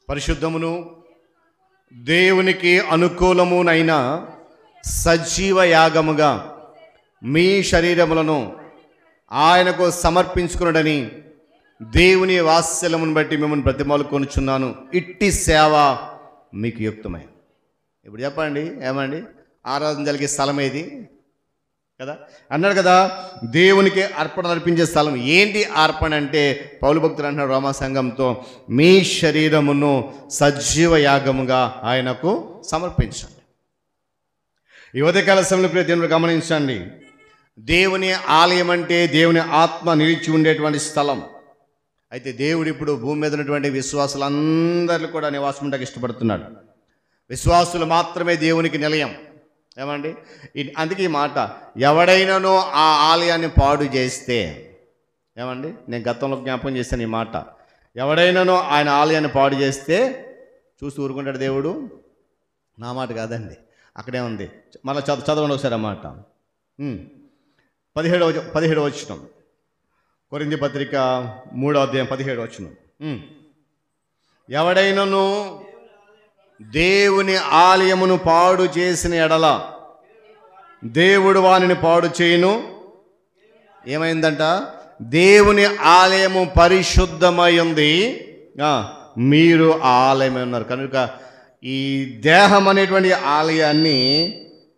పరిశుద్ధమును దేవునికి అనుకూలమునైన సజీవ యాగముగా మీ శరీరములను ఆయనకు సమర్పించుకున్నాడని దేవుని వాత్సల్యమును బట్టి మిమ్మల్ని బ్రతిమాలుకొనుచున్నాను. ఇట్టి సేవ మీకు యుక్తమే. ఇప్పుడు చెప్పండి, ఏమండి? ఆరాధన జరిగే స్థలం ఏది కదా అన్నాడు కదా, దేవునికి అర్పణ అర్పించే స్థలం. ఏంటి అర్పణ అంటే? పౌలు భక్తులు అంటున్నాడు రోమా సంఘంతో, మీ శరీరమును సజీవ యాగముగా ఆయనకు సమర్పించండి. ఈ ఉదయకాల సమయంలో ప్రియ దేవుని గమనించండి, దేవుని ఆలయం అంటే దేవుని ఆత్మ నిలిచి ఉండేటువంటి స్థలం. అయితే దేవుడు ఇప్పుడు భూమి మీద ఉన్నటువంటి విశ్వాసులందరిలో కూడా నివాసం ఉండడానికి ఇష్టపడుతున్నాడు. విశ్వాసులు మాత్రమే దేవునికి నిలయం. ఏమండి? అందుకే ఈ మాట, ఎవడైనానో ఆ ఆలయాన్ని పాడు చేస్తే, ఏమండి, నేను గతంలో జ్ఞాపకం చేశాను ఈ మాట, ఎవడైనానో ఆయన ఆలయాన్ని పాడు చేస్తే చూసి ఊరుకుంటాడు దేవుడు? నా మాట కాదండి, అక్కడే ఉంది. మళ్ళీ చదవండి ఒకసారి ఆ మాట. 17వ వచనం, కొరింథీ పత్రిక 3వ అధ్యాయం 17వ వచనం. ఎవడైనను దేవుని ఆలయమును పాడు చేసిన ఎడల దేవుడు వానిని పాడు చేయును. ఏమైందంట? దేవుని ఆలయము పరిశుద్ధమై ఉంది, మీరు ఆ ఆలయమై ఉన్నారు. కనుక ఈ దేహం అనేటువంటి ఆలయాన్ని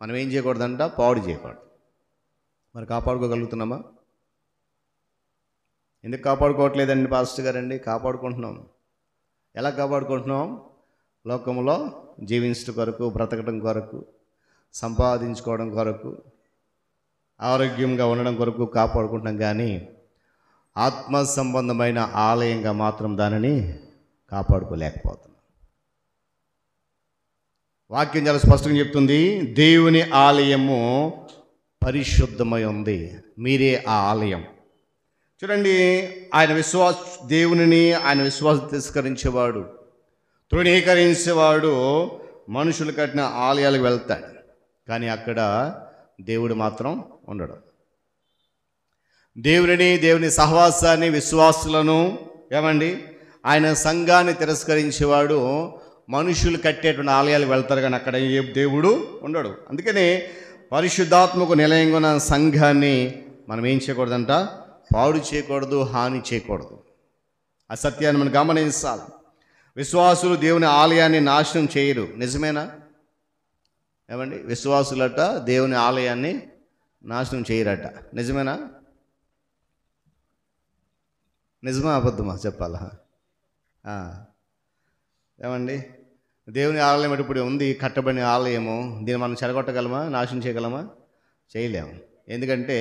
మనం ఏం చేయకూడదంట? పాడు చేయకూడదు. మరి కాపాడుకోగలుగుతున్నామా? ఎందుకు కాపాడుకోవట్లేదండి పాస్టర్ గారండి? కాపాడుకుంటున్నాం. ఎలా కాపాడుకుంటున్నాం? లోకంలో జీవించడం కొరకు, బ్రతకడం కొరకు, సంపాదించుకోవడం కొరకు, ఆరోగ్యంగా ఉండడం కొరకు కాపాడుకుంటున్నాం, కానీ ఆత్మ సంబంధమైన ఆలయంగా మాత్రం దానిని కాపాడుకోలేకపోతున్నాం. వాక్యం చాలా స్పష్టంగా చెప్తుంది, దేవుని ఆలయము పరిశుద్ధమై ఉంది, మీరే ఆ ఆలయం. చూడండి, ఆయన దేవునిని ఆయన విశ్వాసం తిరస్కరించేవాడు, తృణీకరించేవాడు మనుషులు కట్టిన ఆలయాలకు వెళ్తాడు, కానీ అక్కడ దేవుడు మాత్రం ఉండడు. దేవుని సహవాసాన్ని, విశ్వాసులను, ఏమండి, ఆయన సంఘాన్ని తిరస్కరించేవాడు మనుషులు కట్టేటువంటి ఆలయాలకు వెళ్తారు, కానీ అక్కడ దేవుడు ఉండడు. అందుకని పరిశుద్ధాత్మకు నిలయంగా ఉన్న సంఘాన్ని మనం ఏం చేయకూడదంట? పాడు చేయకూడదు, హాని చేయకూడదు. ఆ సత్యాన్ని మనం గమనించాలి. విశ్వాసులు దేవుని ఆలయాన్ని నాశనం చేయరు, నిజమేనా? ఏమండి? విశ్వాసులట దేవుని ఆలయాన్ని నాశనం చేయరట, నిజమేనా? నిజమా అబద్ధమా చెప్పాలా? ఏమండి? దేవుని ఆలయం ఇప్పుడు ఉంది, కట్టబడిన ఆలయము. దీన్ని మనం చెడగొట్టగలమా? నాశనం చేయగలమా? చేయలేము. ఎందుకంటే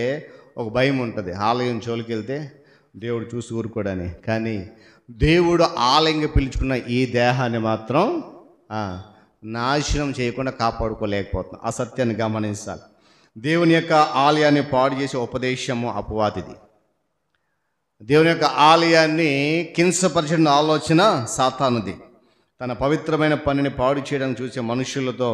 ఒక భయం ఉంటుంది, ఆలయం జోలికి వెళ్తే దేవుడు చూసి ఊరుకోడని. కానీ దేవుడు ఆలయంగా పిలుచుకున్న ఈ దేహాన్ని మాత్రం నాశనం చేయకుండా కాపాడుకోలేకపోతున్నాం. ఆ సత్యాన్ని గమనించాలి. దేవుని యొక్క ఆలయాన్ని పాడు చేసే ఉపదేశము అపవాదిది. దేవుని యొక్క ఆలయాన్ని కించపరిచిన ఆలోచన సాతానుది. తన పవిత్రమైన పనిని పాడు చేయడానికి చూసే మనుషులతో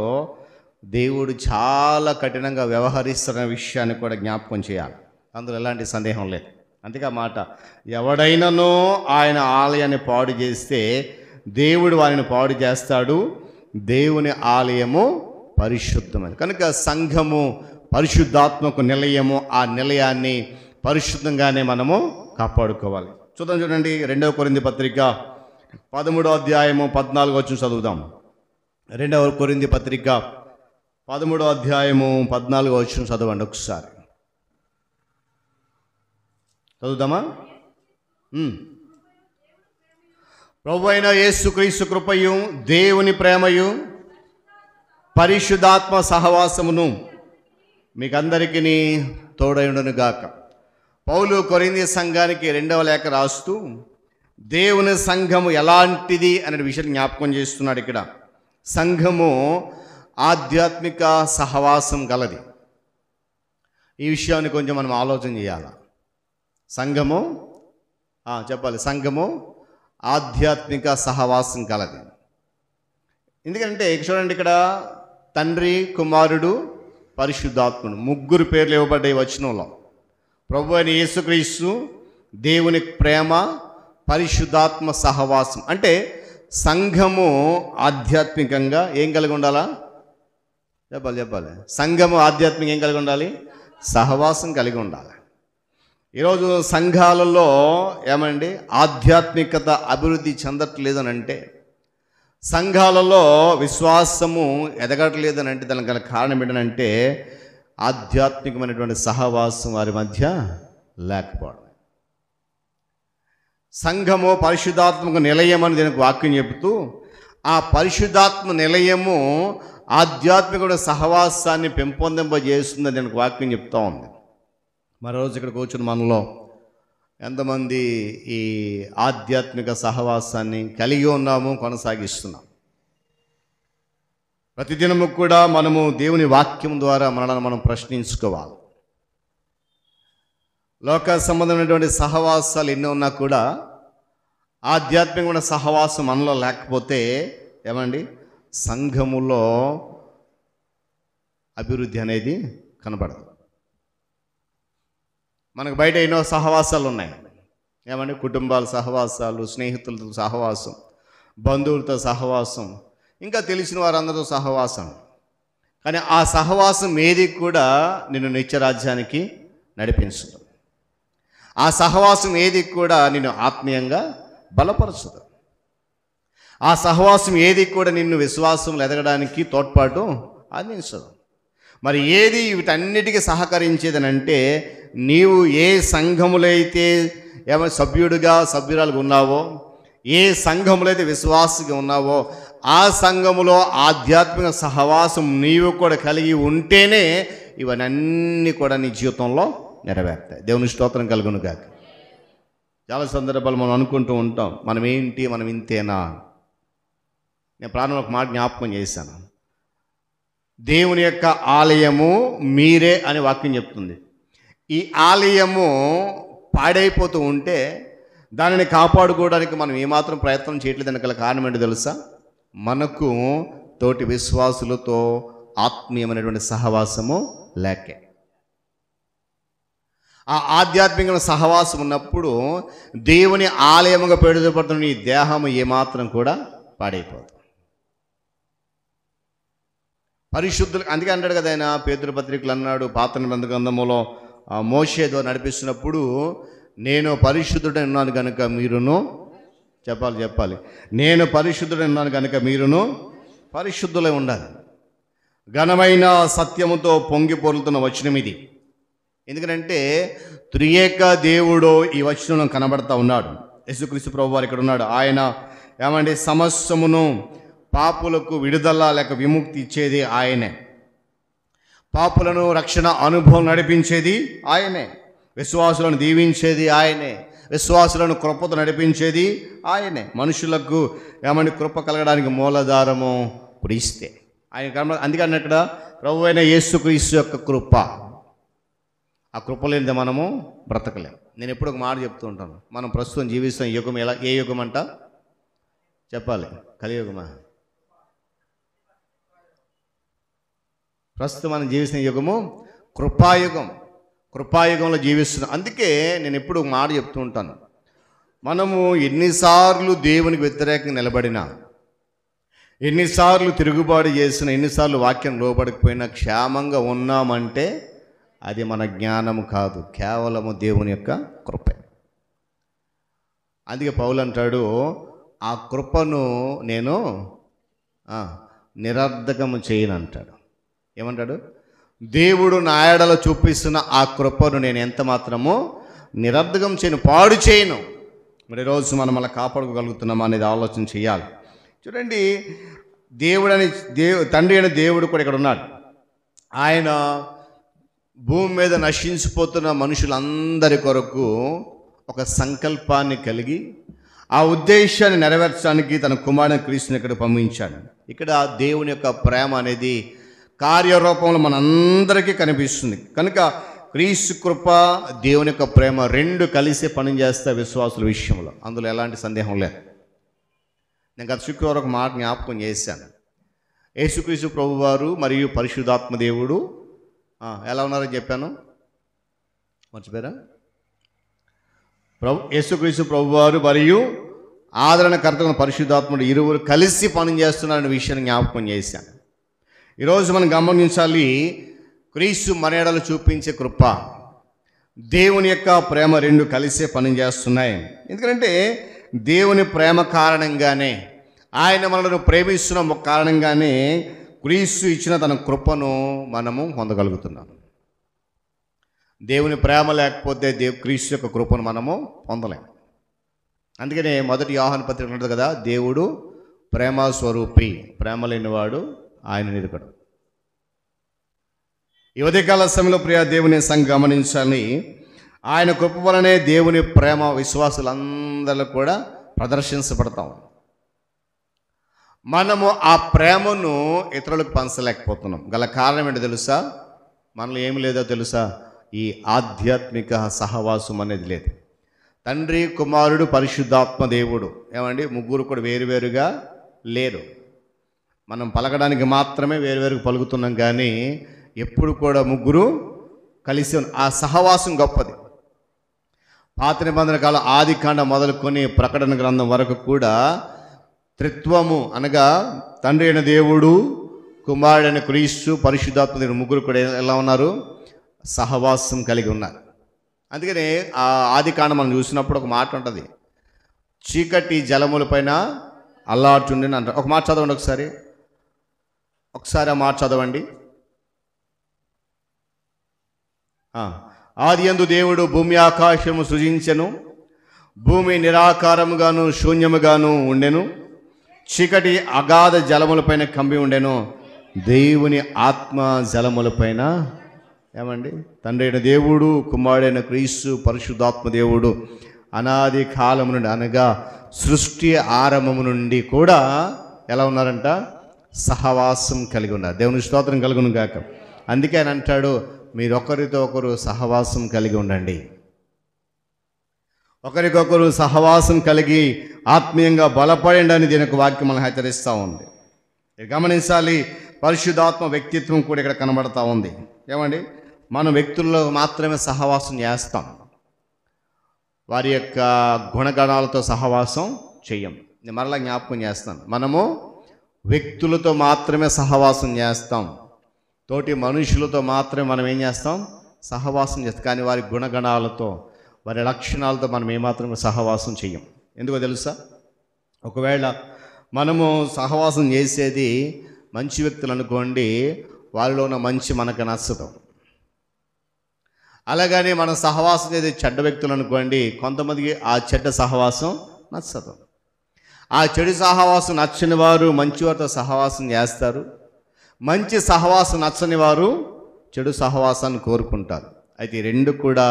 దేవుడు చాలా కఠినంగా వ్యవహరిస్తున్న విషయాన్ని కూడా జ్ఞాపకం చేయాలి. అందులో ఎలాంటి సందేహం లేదు. అందుకే ఆ మాట, ఎవడైనానో ఆయన ఆలయాన్ని పాడు చేస్తే దేవుడు వారిని పాడు చేస్తాడు. దేవుని ఆలయము పరిశుద్ధమైనది కనుక సంఘము పరిశుద్ధాత్మకు నిలయము. ఆ నిలయాన్ని పరిశుద్ధంగానే మనము కాపాడుకోవాలి. చూడండి 2వ కొరింథీ పత్రిక 13వ అధ్యాయము 14వ వచనం చదువుదాం. 2వ కొరింథీ పత్రిక 13వ అధ్యాయము 14వ వచనం చదవండి ఒకసారి. చదువుదామా? ప్రభువైన యేసుక్రీస్తు కృపయు దేవుని ప్రేమయు పరిశుద్ధాత్మ సహవాసమును మీకందరికీ తోడైండును గాక. పౌలు కొరింథీ సంఘానికి 2వ లేఖ రాస్తూ దేవుని సంఘము ఎలాంటిది అనే విషయం జ్ఞాపకం చేస్తున్నాడు. ఇక్కడ సంఘము ఆధ్యాత్మిక సహవాసం గలది. ఈ విషయాన్ని కొంచెం మనం ఆలోచన చేయాలి. సంఘము చెప్పాలి, సంఘము ఆధ్యాత్మిక సహవాసం కలది. ఎందుకంటే చూడండి, ఇక్కడ తండ్రి, కుమారుడు, పరిశుద్ధాత్ముడు ముగ్గురు పేర్లు ఇవ్వబడ్డాయి వచనంలో. ప్రభు అయిన యేసుక్రీస్తు, దేవుని ప్రేమ, పరిశుద్ధాత్మ సహవాసం. అంటే సంఘము ఆధ్యాత్మికంగా ఏం కలిగి ఉండాలా? చెప్పాలి. సంఘము ఆధ్యాత్మికంగా ఏం కలిగి ఉండాలి? సహవాసం కలిగి ఉండాలి. ఈరోజు సంఘాలలో ఏమండి ఆధ్యాత్మికత అభివృద్ధి చెందట్లేదని అంటే, సంఘాలలో విశ్వాసము ఎదగట్లేదని అంటే దానికి గల కారణం ఏంటంటే ఆధ్యాత్మికమైనటువంటి సహవాసం వారి మధ్య లేకపోవడం. సంఘము పరిశుద్ధాత్మక నిలయం అని దీనికి వాక్యం చెబుతూ, ఆ పరిశుద్ధాత్మ నిలయము ఆధ్యాత్మిక సహవాసాన్ని పెంపొందింపజేస్తుందని దీనికి వాక్యం చెప్తా ఉంది. మరోజు ఇక్కడ కూర్చుని మనలో ఎంతమంది ఈ ఆధ్యాత్మిక సహవాసాన్ని కలిగి ఉన్నాము, కొనసాగిస్తున్నాం? ప్రతిదినము కూడా మనము దేవుని వాక్యం ద్వారా మనల్ని మనం ప్రశ్నించుకోవాలి. లోక సంబంధమైనటువంటి సహవాసాలు ఎన్ని ఉన్నా కూడా ఆధ్యాత్మికమైన సహవాసం మనలో లేకపోతే ఏమండి సంఘములో అభివృద్ధి అనేది కనబడదు. మనకు బయట ఎన్నో సహవాసాలు ఉన్నాయి. ఏమండి కుటుంబాల సహవాసాలు, స్నేహితులతో సహవాసం, బంధువులతో సహవాసం, ఇంకా తెలిసిన వారందరితో సహవాసం. కానీ ఆ సహవాసం ఏది కూడా నిన్ను నిత్యరాజ్యానికి నడిపించదు. ఆ సహవాసం ఏది కూడా నిన్ను ఆత్మీయంగా బలపరచదు. ఆ సహవాసం ఏది కూడా నిన్ను విశ్వాసం ఎదగడానికి తోడ్పాటు అందించదు. మరి ఏది వీటన్నిటికీ సహకరించేదనంటే, నీవు ఏ సంఘములో అయితే సభ్యుడిగా సభ్యురాలుగా ఉన్నావో, ఏ సంఘములో అయితే విశ్వాసగా ఉన్నావో, ఆ సంఘములో ఆధ్యాత్మిక సహవాసం నీవు కూడా కలిగి ఉంటేనే ఇవన్నీ కూడా నీ జీవితంలో నెరవేరుతాయి. దేవుని స్తోత్రం కలుగును గాక. చాలా సందర్భాలు మనం అనుకుంటూ ఉంటాం, మనం ఏంటి, మనం ఇంతేనా. నేను ప్రారంభంలో ఒక మాట జ్ఞాపకం చేశాను. దేవుని యొక్క ఆలయము మీరే అని వాక్యం చెప్తుంది. ఈ ఆలయము పాడైపోతూ ఉంటే దానిని కాపాడుకోవడానికి మనం ఏమాత్రం ప్రయత్నం చేయట్లేదని గల కారణం ఏంటో తెలుసా? మనకు తోటి విశ్వాసులతో ఆత్మీయమైనటువంటి సహవాసము లేకే. ఆ ఆధ్యాత్మిక సహవాసం ఉన్నప్పుడు దేవుని ఆలయముగా పెడుతున్న ఈ దేహము ఏమాత్రం కూడా పాడైపోదు. పరిశుద్ధులు అందుకే అంటాడు కదా ఆయన పేతురు పత్రికలు అన్నాడు, పాత నిబంధన గ్రంథములో మోషే ద్వారా నడిపిస్తున్నప్పుడు, నేను పరిశుద్ధుడై ఉన్నాను కనుక మీరును చెప్పాలి నేను పరిశుద్ధుడై ఉన్నాను కనుక మీరును పరిశుద్ధులై ఉండాలి. ఘనమైన సత్యముతో పొంగి పొరులుతున్న వచనం ఇది. ఎందుకంటే త్రియేక దేవుడు ఈ వచనం కనబడతా ఉన్నాడు. యేసుక్రీస్తు ప్రభువు వారు ఇక్కడ ఉన్నాడు. ఆయన ఏమంటే సమస్తమును పాపులకు విడుదల లేక విముక్తి ఇచ్చేది ఆయనే. పాపులను రక్షణ అనుభవం నడిపించేది ఆయనే. విశ్వాసులను దీవించేది ఆయనే. విశ్వాసులను కృపతో నడిపించేది ఆయనే. మనుషులకు ఏమంటే కృప కలగడానికి మూలాధారము క్రీస్తే. ఆయన అందుకని అక్కడ ప్రభు అయిన యేసుక్రీస్తు యొక్క కృప. ఆ కృప లేనిదే మనము బ్రతకలేం. నేను ఎప్పుడు ఒక మాట చెప్తూ ఉంటాను, మనం ప్రస్తుతం జీవిస్తున్న యుగం ఏ యుగం అంట చెప్పాలి? కలియుగమా? ప్రస్తుతం మనం జీవిస్తున్న యుగము కృపాయుగం. కృపాయుగంలో జీవిస్తున్నాం. అందుకే నేను ఎప్పుడు ఒక మాట చెప్తూ ఉంటాను, మనము ఎన్నిసార్లు దేవునికి వ్యతిరేకంగా నిలబడినా, ఎన్నిసార్లు తిరుగుబాటు చేసినా, ఎన్నిసార్లు వాక్యం లోబడకపోయినా క్షేమంగా ఉన్నామంటే అది మన జ్ఞానము కాదు, కేవలము దేవుని యొక్క కృపే. అందుకే పౌలు అంటాడు, ఆ కృపను నేను నిరర్ధకము చేయను అంటాడు. ఏమంటాడు? దేవుడు నా ఎడల చూపిస్తున్న ఆ కృపను నేను ఎంత మాత్రము నిరర్ధకం చేయను, పాడు చేయను. మరి ఈరోజు మనం అలా కాపాడుకోగలుగుతున్నామా అనేది ఆలోచన చేయాలి. చూడండి, తండ్రి అయిన దేవుడు కూడా ఇక్కడ ఉన్నాడు. ఆయన భూమి మీద నశించిపోతున్న మనుషులందరి కొరకు ఒక సంకల్పాన్ని కలిగి ఆ ఉద్దేశాన్ని నెరవేర్చడానికి తన కుమారుని క్రీస్తుని ఇక్కడ పంపించాడు. ఇక్కడ దేవుని యొక్క ప్రేమ అనేది కార్యరూపంలో మనందరికీ కనిపిస్తుంది. కనుక క్రీస్తు కృప, దేవుని యొక్క ప్రేమ రెండు కలిసి పనిచేస్తే విశ్వాసుల విషయంలో అందులో ఎలాంటి సందేహం లేదు. నేను గత శుక్రవారం ఒక మాట జ్ఞాపకం చేశాను. యేసుక్రీస్తు ప్రభువారు మరియు పరిశుద్ధాత్మ దేవుడు ఎలా ఉన్నారని చెప్పాను, మర్చిపోయారా? యేసుక్రీస్తు ప్రభువారు మరియు ఆదరణకర్త పరిశుద్ధాత్ముడు ఇరువురు కలిసి పనిచేస్తున్నారనే విషయాన్ని జ్ఞాపకం చేశాను. ఈరోజు మనం గమనించాలి, క్రీస్తు మన ఎడల చూపించే కృప, దేవుని యొక్క ప్రేమ రెండు కలిసే పనిచేస్తున్నాయి. ఎందుకంటే దేవుని ప్రేమ కారణంగానే, ఆయన మనల్ని ప్రేమిస్తున్న కారణంగానే క్రీస్తు ఇచ్చిన తన కృపను మనము పొందగలుగుతున్నాం. దేవుని ప్రేమ లేకపోతే క్రీస్తు యొక్క కృపను మనము పొందలేము. అందుకనే మొదటి యోహాను పత్రిక ఉంటుంది కదా, దేవుడు ప్రేమ స్వరూపి, ప్రేమ లేనివాడు ఆయన నిరుకడు. ఈ ఉదయకాల సమయంలో ప్రియ దేవుని సంగ గమనించాలి, ఆయన కృప వలనే దేవుని ప్రేమ విశ్వాసులందరూ కూడా ప్రదర్శించబడతాం. మనము ఆ ప్రేమను ఇతరులకు పంచలేకపోతున్నాం. గల కారణం ఏంటో తెలుసా? మనలో ఏమి లేదో తెలుసా? ఈ ఆధ్యాత్మిక సహవాసం అనేది లేదు. తండ్రి, కుమారుడు, పరిశుద్ధాత్మ దేవుడు, ఏమండి, ముగ్గురు కూడా వేరువేరుగా లేరు. మనం పలకడానికి మాత్రమే వేరువేరుగా పలుకుతున్నాం, కానీ ఎప్పుడు కూడా ముగ్గురు కలిసి ఆ సహవాసం గొప్పది. పాత నిబంధన కాలం ఆది కాండ మొదలుకొని ప్రకటన గ్రంథం వరకు కూడా త్రిత్వము అనగా తండ్రి అయిన దేవుడు, కుమారుడైన క్రీస్తు, పరిశుద్ధాత్మ దేవుడు ముగ్గురు కూడా ఎలా ఉన్నారు? సహవాసం కలిగి ఉన్నారు. అందుకనే ఆ ఆది కాండం మనం చూసినప్పుడు ఒక మాట ఉంటుంది, చీకటి జలముల పైన అల్లాడుచుండెను అంటారు. ఒక మాట చదవండి ఒకసారి ఆ మాట చదవండి. ఆది యందు దేవుడు భూమి ఆకాశము సృజించెను, భూమి నిరాకారముగాను శూన్యముగాను ఉండెను, చీకటి అగాధ జలములపైన కంబి ఉండెను, దేవుని ఆత్మ జలములపైన, ఏమండి, తండ్రి అయిన దేవుడు, కుమారుడైన క్రీస్తు, పరిశుద్ధాత్మ దేవుడు అనాది కాలము నుండి అనగా సృష్టి ఆరంభము నుండి కూడా ఎలా ఉన్నారంట? సహవాసం కలిగి ఉన్నారు. దేవుని స్తోత్రం కలుగును గాక. అందుకే ఆయన అంటాడు, మీరు ఒకరితో ఒకరు సహవాసం కలిగి ఉండండి. ఒకరికొకరు సహవాసం కలిగి ఆత్మీయంగా బలపడండి అని దీనికి వాక్యం మనం హెచ్చరిస్తూ ఉంది. గమనించాలి, పరిశుద్ధాత్మ వ్యక్తిత్వం కూడా ఇక్కడ కనబడతా ఉంది. ఏమండి, మనం వ్యక్తుల్లో మాత్రమే సహవాసం చేస్తాం, వారి యొక్క గుణగణాలతో సహవాసం చెయ్యం. నేను మరలా జ్ఞాపకం చేస్తాను, మనము వ్యక్తులతో మాత్రమే సహవాసం చేస్తాం, తోటి మనుషులతో మాత్రమే మనం ఏం చేస్తాం? సహవాసం చేస్తాం. కానీ వారి గుణగణాలతో, వారి లక్షణాలతో మనం ఏమాత్రమే సహవాసం చెయ్యం. ఎందుకో తెలుసా? ఒకవేళ మనము సహవాసం చేసేది మంచి వ్యక్తులు అనుకోండి, వారిలో ఉన్న మంచి మనకు నచ్చదు. అలాగని మనం సహవాసం చేసే చెడ్డ వ్యక్తులు అనుకోండి, కొంతమందికి ఆ చెడ్డ సహవాసం నచ్చదు. ఆ చెడు సహవాసం నచ్చని వారు మంచి వారితో సహవాసం చేస్తారు, మంచి సహవాసం నచ్చని వారు చెడు సహవాసాన్ని కోరుకుంటారు. అయితే ఈ రెండు కూడా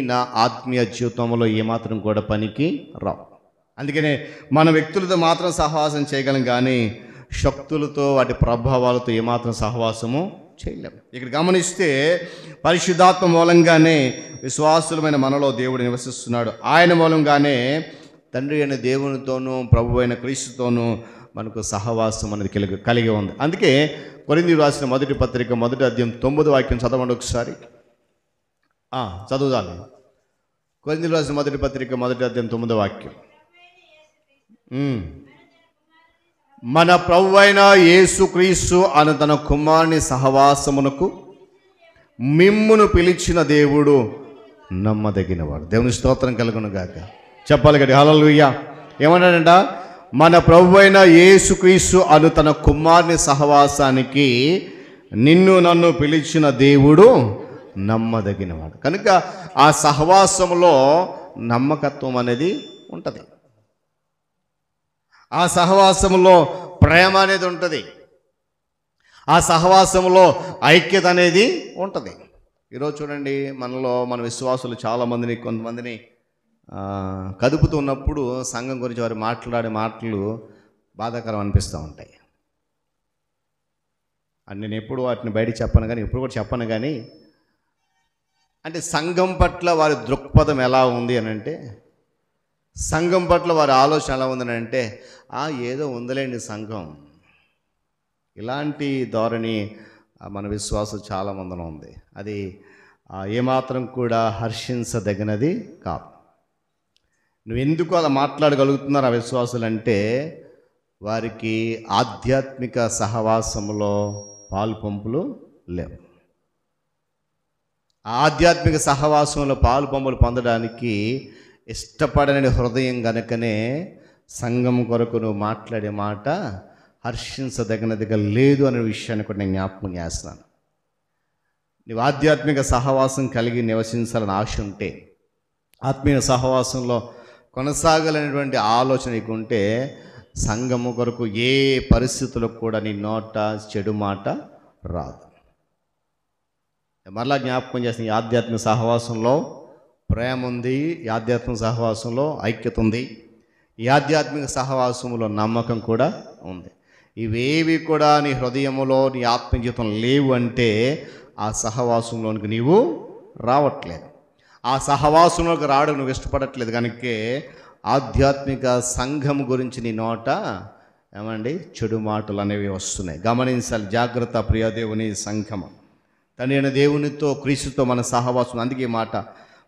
నా ఆత్మీయ జీవితంలో ఏమాత్రం కూడా పనికి రావు. అందుకనే మన వ్యక్తులతో మాత్రం సహవాసం చేయగలం, కానీ శక్తులతో వాటి ప్రభావాలతో ఏమాత్రం సహవాసము చేయలేం. ఇక్కడ గమనిస్తే పరిశుద్ధాత్మ మూలంగానే విశ్వాసులమైన మనలో దేవుడు నివసిస్తున్నాడు. ఆయన మూలంగానే తండ్రి అయిన దేవునితోనూ ప్రభు అయిన క్రీస్తుతోనూ మనకు సహవాసం అనేది కలిగి ఉంది. అందుకే కొరింథీయులకు రాసిన మొదటి పత్రిక 1వ అధ్యాయం 9వ వాక్యం చదవండి ఒకసారి. చదువుదాలి. కొరింథీయులకు రాసిన మొదటి పత్రిక 1వ అధ్యాయం 9వ వాక్యం. మన ప్రభువైన యేసుక్రీస్తు అను తన కుమారుని సహవాసమునకు మిమ్మును పిలిచిన దేవుడు నమ్మదగినవాడు. దేవుని స్తోత్రం కలుగును గాక. చెప్పాలి కదా హల్లెలూయా. ఏమన్నాడంట? మన ప్రభువైన యేసుక్రీస్తు అను తన కుమారుని సహవాసానికి నిన్ను నన్ను పిలిచిన దేవుడు నమ్మదగినవాడు. కనుక ఆ సహవాసంలో నమ్మకత్వం అనేది ఉంటుంది. ఆ సహవాసంలో ప్రేమ అనేది ఉంటుంది. ఆ సహవాసంలో ఐక్యత అనేది ఉంటుంది. ఈరోజు చూడండి, మన విశ్వాసులు చాలామందిని, కొంతమందిని కదుపుతున్నప్పుడు సంఘం గురించి వారు మాట్లాడే మాటలు బాధాకరం అనిపిస్తూ ఉంటాయి. నేను ఎప్పుడు వాటిని బయట చెప్పను, కానీ ఇప్పుడు కూడా చెప్పను. కానీ అంటే సంఘం పట్ల వారి దృక్పథం ఎలా ఉంది అని అంటే, సంఘం పట్ల వారి ఆలోచన ఎలా ఉందని అంటే, ఏదో ఉందలేండి సంఘం, ఇలాంటి ధోరణి మన విశ్వాసం చాలామందిలో ఉంది. అది ఏమాత్రం కూడా హర్షించదగినది కాదు. నువ్వెందుకు అలా మాట్లాడగలుగుతున్నారు ఆ విశ్వాసులు అంటే, వారికి ఆధ్యాత్మిక సహవాసంలో పాలుపంపులు లేవు. ఆధ్యాత్మిక సహవాసంలో పాలుపంపులు పొందడానికి ఇష్టపడని హృదయం గనుకనే సంఘం కొరకు నువ్వు మాట్లాడే మాట హర్షించదగినదిగా లేదు అనే విషయాన్ని కూడా నేను జ్ఞాపకం చేస్తున్నాను. నువ్వు ఆధ్యాత్మిక సహవాసం కలిగి నివసించాలని ఆశ ఉంటే, ఆత్మీయ సహవాసంలో కొనసాగాలనేటువంటి ఆలోచన నీకుంటే, సంఘము కొరకు ఏ పరిస్థితులకు కూడా నీ నోట చెడు మాట రాదు. మరలా జ్ఞాపకం చేసిన ఈ ఆధ్యాత్మిక సహవాసంలో ప్రేమ ఉంది, ఈ ఆధ్యాత్మిక సహవాసంలో ఐక్యత ఉంది, ఈ ఆధ్యాత్మిక సహవాసంలో నమ్మకం కూడా ఉంది. ఇవేవి కూడా నీ హృదయములో, నీ ఆత్మజీవితం లేవు అంటే ఆ సహవాసంలోనికి నీవు రావట్లేదు. ఆ సహవాసంలోకి రావడం నువ్వు ఇష్టపడట్లేదు. కనుకే ఆధ్యాత్మిక సంఘం గురించి నీ నోట చెడు మాటలు అనేవి వస్తున్నాయి. గమనించాలి, జాగ్రత్త ప్రియదేవుని సంఘం. తండ్రి అయిన దేవునితో క్రీస్తుతో మన సహవాసం. అందుకే మాట,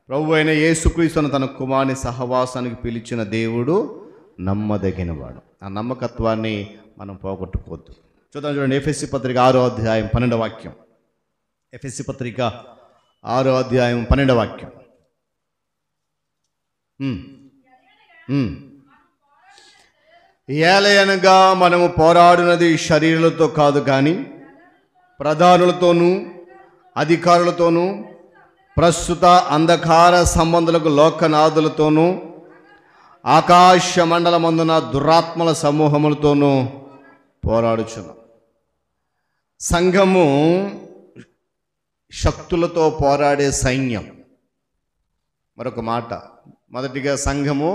ప్రభు అయిన యేసుక్రీస్తును తన కుమారుని సహవాసానికి పిలిచిన దేవుడు నమ్మదగినవాడు. ఆ నమ్మకత్వాన్ని మనం పోగొట్టుకోవద్దు. చూడండి, ఎఫెసీ పత్రిక 6వ అధ్యాయం 12వ వాక్యం. ఎఫెసీ పత్రిక 6వ అధ్యాయం 12వ వాక్యం. ఏలయనగా మనము పోరాడునది శరీరులతో కాదు, కానీ ప్రధానులతోనూ అధికారులతోనూ ప్రస్తుత అంధకార సంబంధులకు లోకనాథులతోనూ ఆకాశ మండలమందున దురాత్మల సమూహములతోనూ పోరాడుచున్నాం. సంఘము శక్తులతో పోరాడే సైన్యం. మరొక మాట, మొదటిగా సంఘము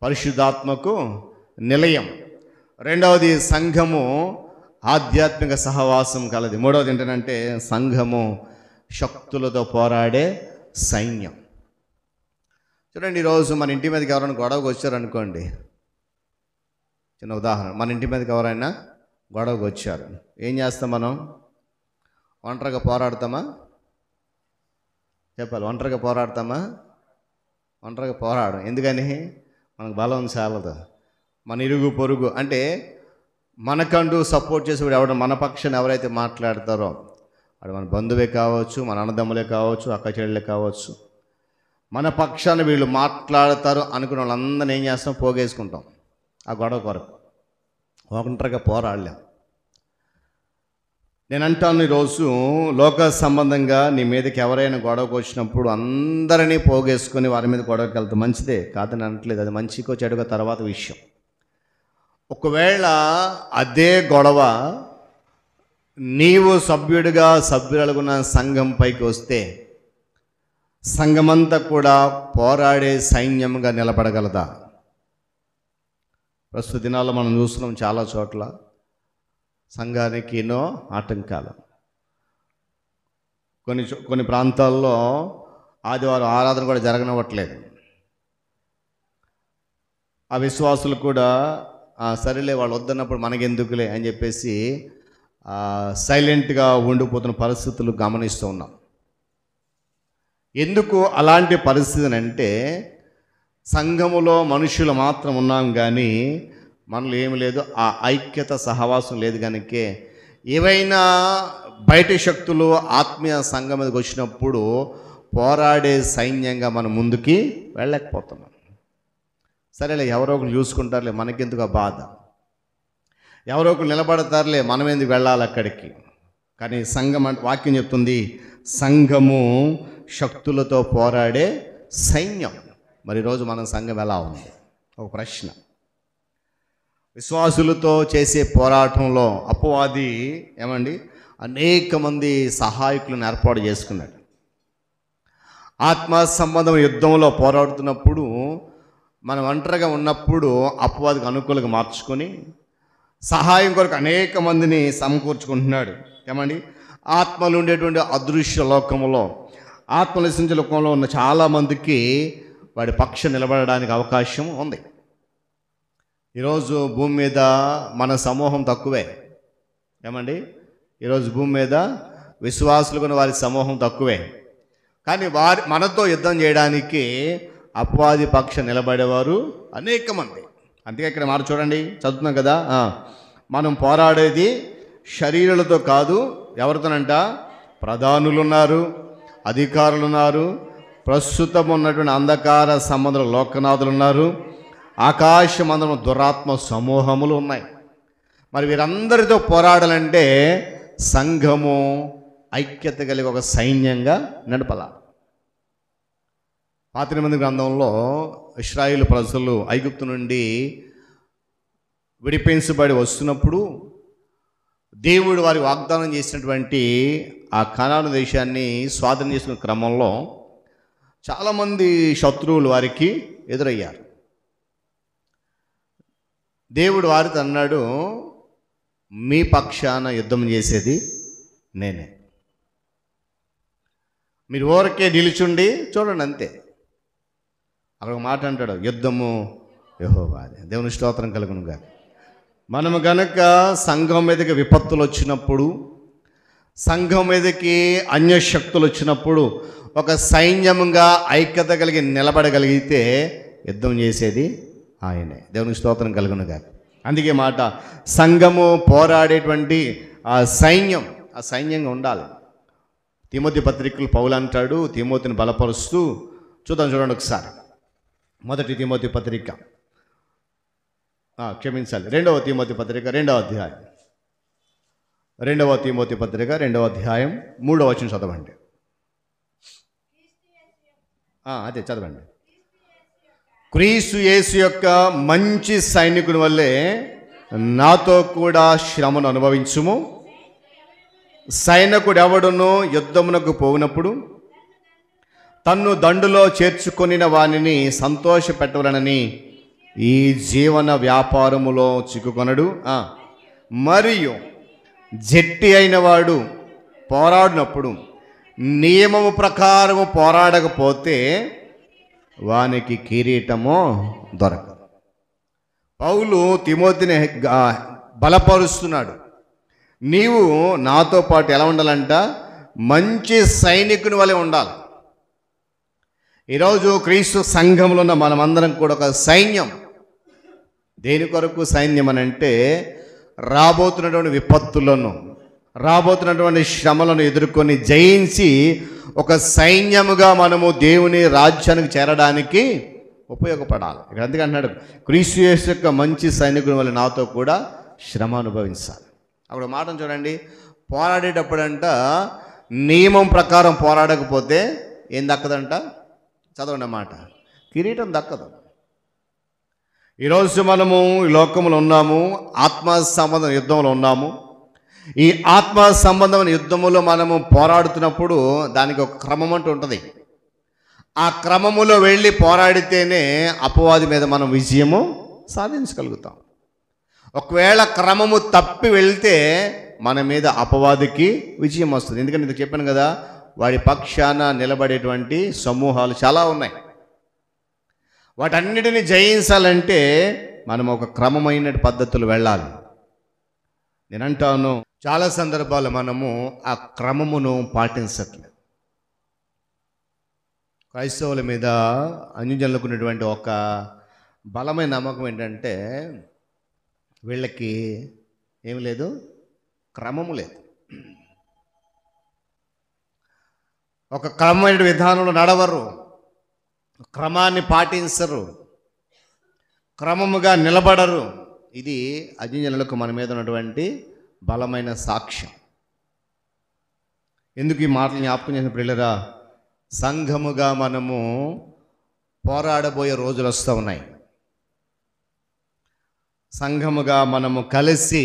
పరిశుద్ధాత్మకు నిలయం. రెండవది సంఘము ఆధ్యాత్మిక సహవాసం కలది. మూడవది ఏంటంటే సంఘము శక్తులతో పోరాడే సైన్యం. చూడండి, ఈరోజు మన ఇంటి మీదకి ఎవరైనా గొడవకు వచ్చారనుకోండి, చిన్న ఉదాహరణ, మన ఇంటి మీదకి ఎవరైనా గొడవకు వచ్చారు, ఏం చేస్తాం మనం? ఒంటరిగా పోరాడతామా? చెప్పాలి, ఒంటరిగా పోరాడతామా? ఒంటరిగా పోరాడం. ఎందుకని? మనకు బలం చాలదు. మన ఇరుగు పొరుగు అంటే మనకంటూ సపోర్ట్ చేసేవాడు ఎవడు, మన పక్షాన్ని ఎవరైతే మాట్లాడతారో వాడు మన బంధువే కావచ్చు, మన అన్నదమ్ములే కావచ్చు, అక్క చెల్లెలే కావచ్చు, మన పక్షాన్ని వీళ్ళు మాట్లాడతారు అనుకున్న వాళ్ళందరినీ ఏం చేస్తాం? పోగేసుకుంటాం ఆ గొడవ కొరకు. ఒంటరిగా పోరాడలేం. నేను అంటాను, ఈరోజు లోక సంబంధంగా నీ మీదకి ఎవరైనా గొడవకు వచ్చినప్పుడు అందరినీ పోగేసుకొని వారి మీద గొడవకి వెళ్తే మంచిదే, కాదని అనట్లేదు. అది మంచికో చెడుగా తర్వాత విషయం. ఒకవేళ అదే గొడవ నీవు సభ్యుడిగా సభ్యులుగున్న సంఘం పైకి వస్తే సంఘమంతా కూడా పోరాడే సైన్యంగా నిలబడగలదా? ప్రస్తుత దినాల్లో మనం చూస్తున్నాం చాలా చోట్ల సంఘానికి ఎన్నో ఆటంకాలు. కొన్ని ప్రాంతాల్లో ఆదివారం ఆరాధన కూడా జరగనివ్వట్లేదు. ఆ విశ్వాసులు కూడా సరేలే వాళ్ళు వద్దన్నప్పుడు మనకెందుకులే అని చెప్పేసి సైలెంట్గా ఉండిపోతున్న పరిస్థితులు గమనిస్తూ ఉన్నాం. ఎందుకు అలాంటి పరిస్థితి అంటే, సంఘములో మనుషులు మాత్రం ఉన్నాం కానీ మనలో ఏమి లేదు, ఆ ఐక్యత సహవాసం లేదు. కనుకే ఏవైనా బయట శక్తులు ఆత్మీయ సంఘం మీదకి వచ్చినప్పుడు పోరాడే సైన్యంగా మనం ముందుకి వెళ్ళలేకపోతున్నాం. సరేలే, ఎవరో ఒకరు చూసుకుంటారులే, మనకెందుకు ఆ బాధ, ఎవరో ఒకరు నిలబడతారులే, మనం ఎందుకు వెళ్ళాలి అక్కడికి. కానీ సంఘం అంటే వాక్యం చెప్తుంది, సంఘము శక్తులతో పోరాడే సైన్యం. మరి ఈరోజు మన సంఘం ఎలా ఉంది? ఒక ప్రశ్న. విశ్వాసులతో చేసే పోరాటంలో అపవాది ఏమండి అనేక మంది సహాయకులను ఏర్పాటు చేసుకున్నాడు. ఆత్మ సంబంధం యుద్ధంలో పోరాడుతున్నప్పుడు మనం ఒంటరిగా ఉన్నప్పుడు అపవాదికి అనుకూలంగా మార్చుకొని సహాయం కొరకు అనేక మందిని సమకూర్చుకుంటున్నాడు. ఏమండి ఆత్మలు ఉండేటువంటి అదృశ్య లోకంలో, ఆత్మలు నివసించే లోకంలో ఉన్న చాలామందికి వాడి పక్షం నిలబడడానికి అవకాశం ఉంది. ఈరోజు భూమి మీద మన సమూహం తక్కువే. ఏమండి ఈరోజు భూమి మీద విశ్వాసులు కొన్ని వారి సమూహం తక్కువే. కానీ మనతో యుద్ధం చేయడానికి అపవాది పక్షం నిలబడేవారు అనేక మంది. అందుకే ఇక్కడ మాట చూడండి, చదువుతున్నాం కదా, మనం పోరాడేది శరీరాలతో కాదు. ఎవరితోనంట? ప్రధానులు ఉన్నారు, అధికారులు ఉన్నారు, ప్రస్తుతం ఉన్నటువంటి అంధకార సంబంధుల లోకనాథులు ఉన్నారు, ఆకాశమందరం దురాత్మ సమూహములు ఉన్నాయి. మరి వీరందరితో పోరాడాలంటే సంఘము ఐక్యత కలిగి ఒక సైన్యంగా నడపాల. పాత నిబంధన గ్రంథంలో ఇశ్రాయేలు ప్రజలు ఐగుప్తు నుండి విడిపించబడి వస్తున్నప్పుడు దేవుడు వారి వాగ్దానం చేసినటువంటి ఆ కనాను దేశాన్ని స్వాధీనం చేసుకునే క్రమంలో చాలామంది శత్రువులు వారికి ఎదురయ్యారు. దేవుడు వారితో అన్నాడు, మీ పక్షాన యుద్ధం చేసేది నేనే, మీరు ఊరికే నిలుచుండి చూడండి అంతే. అక్కడ ఒక మాట అంటాడు, యుద్ధము యెహోవాదే. దేవుని స్తోత్రం కలుగును గాక. మనము గనక సంఘం మీదకి విపత్తులు వచ్చినప్పుడు, సంఘం మీదకి అన్యశక్తులు వచ్చినప్పుడు ఒక సైన్యంగా ఐక్యత కలిగి నిలబడగలిగితే యుద్ధం చేసేది ఆయనే. దేవునికి స్తోత్రం కలుగును గాక. అందుకే మాట, సంఘము పోరాడేటువంటి ఆ సైన్యంగా ఉండాలి. తిమోతి పత్రికలు పౌలు అంటాడు, తిమోతిని బలపరుస్తూ చూడండి ఒకసారి. మొదటి తిమోతి పత్రిక, క్షమించాలి, 2వ తిమోతి పత్రిక 2వ అధ్యాయం, 2వ తిమోతి పత్రిక 2వ అధ్యాయం 3వ వచనం చదవండి. అదే చదవండి. క్రీస్తు యేసు యొక్క మంచి సైనికుని వల్లే నాతో కూడా శ్రమను అనుభవించుము. సైనికుడు ఎవడునో యుద్ధమునకు పోయినప్పుడు తన్ను దండులో చేర్చుకొనిన వానిని సంతోష పెట్టవలనని ఈ జీవన వ్యాపారములో చిక్కుకొనడు. మరియు జట్టి అయిన వాడు పోరాడినప్పుడు నియమము ప్రకారము పోరాడకపోతే వానికి కిరీటము దొరకదు. పౌలు తిమోతిని బలపరుస్తున్నాడు. నీవు నాతో పాటు ఎలా ఉండాలంట? మంచి సైనికుని వలె ఉండాలి. ఈరోజు క్రీస్తు సంఘంలో ఉన్న మనమందరం కూడా ఒక సైన్యం. దేని కొరకు సైన్యం అని అంటే, రాబోతున్నటువంటి విపత్తులను, రాబోతున్నటువంటి శ్రమలను ఎదుర్కొని జయించి ఒక సైన్యముగా మనము దేవుని రాజ్యానికి చేరడానికి ఉపయోగపడాలి. ఇక్కడ అందుకే అంటున్నాడు, క్రీస్తు యేసు యొక్క మంచి సైనికుని వల్ల నాతో కూడా శ్రమ అనుభవించాలి. అక్కడ మాటను చూడండి, పోరాడేటప్పుడంట నియమం ప్రకారం పోరాడకపోతే ఏం దక్కదంట? చదవండి అన్నమాట, కిరీటం దక్కదు. ఈరోజు మనము ఈ లోకంలో ఉన్నాము, ఆత్మ సంబంధం యుద్ధంలో ఉన్నాము. ఈ ఆత్మ సంబంధమైన యుద్ధములో మనము పోరాడుతున్నప్పుడు దానికి ఒక క్రమం అంటూ ఉంటుంది. ఆ క్రమములో వెళ్ళి పోరాడితేనే అపవాది మీద మనం విజయము సాధించగలుగుతాం. ఒకవేళ క్రమము తప్పి వెళ్తే మన మీద అపవాదికి విజయం వస్తుంది. ఎందుకంటే నేను చెప్పాను కదా, వాడి పక్షాన నిలబడేటువంటి సమూహాలు చాలా ఉన్నాయి. వాటన్నిటిని జయించాలంటే మనం ఒక క్రమమైన పద్ధతులు వెళ్ళాలి. నేను అంటాను, చాలా సందర్భాలు మనము ఆ క్రమమును పాటించట్లేదు. క్రైస్తవుల మీద అన్యజనులకు ఉన్నటువంటి ఒక బలమైన నమ్మకం ఏంటంటే వీళ్ళకి ఏమి లేదు, క్రమము లేదు. ఒక క్రమమైన విధానంలో నడవరు, క్రమాన్ని పాటించరు, క్రమముగా నిలబడరు. ఇది అన్యజనులకు మన మీద ఉన్నటువంటి బలమైన సాక్ష్యం. ఎందుకు ఈ మాటలు జ్ఞాపకం చేసిన ప్రియులరా, సంఘముగా మనము పోరాడబోయే రోజులు వస్తూ ఉన్నాయి. సంఘముగా మనము కలిసి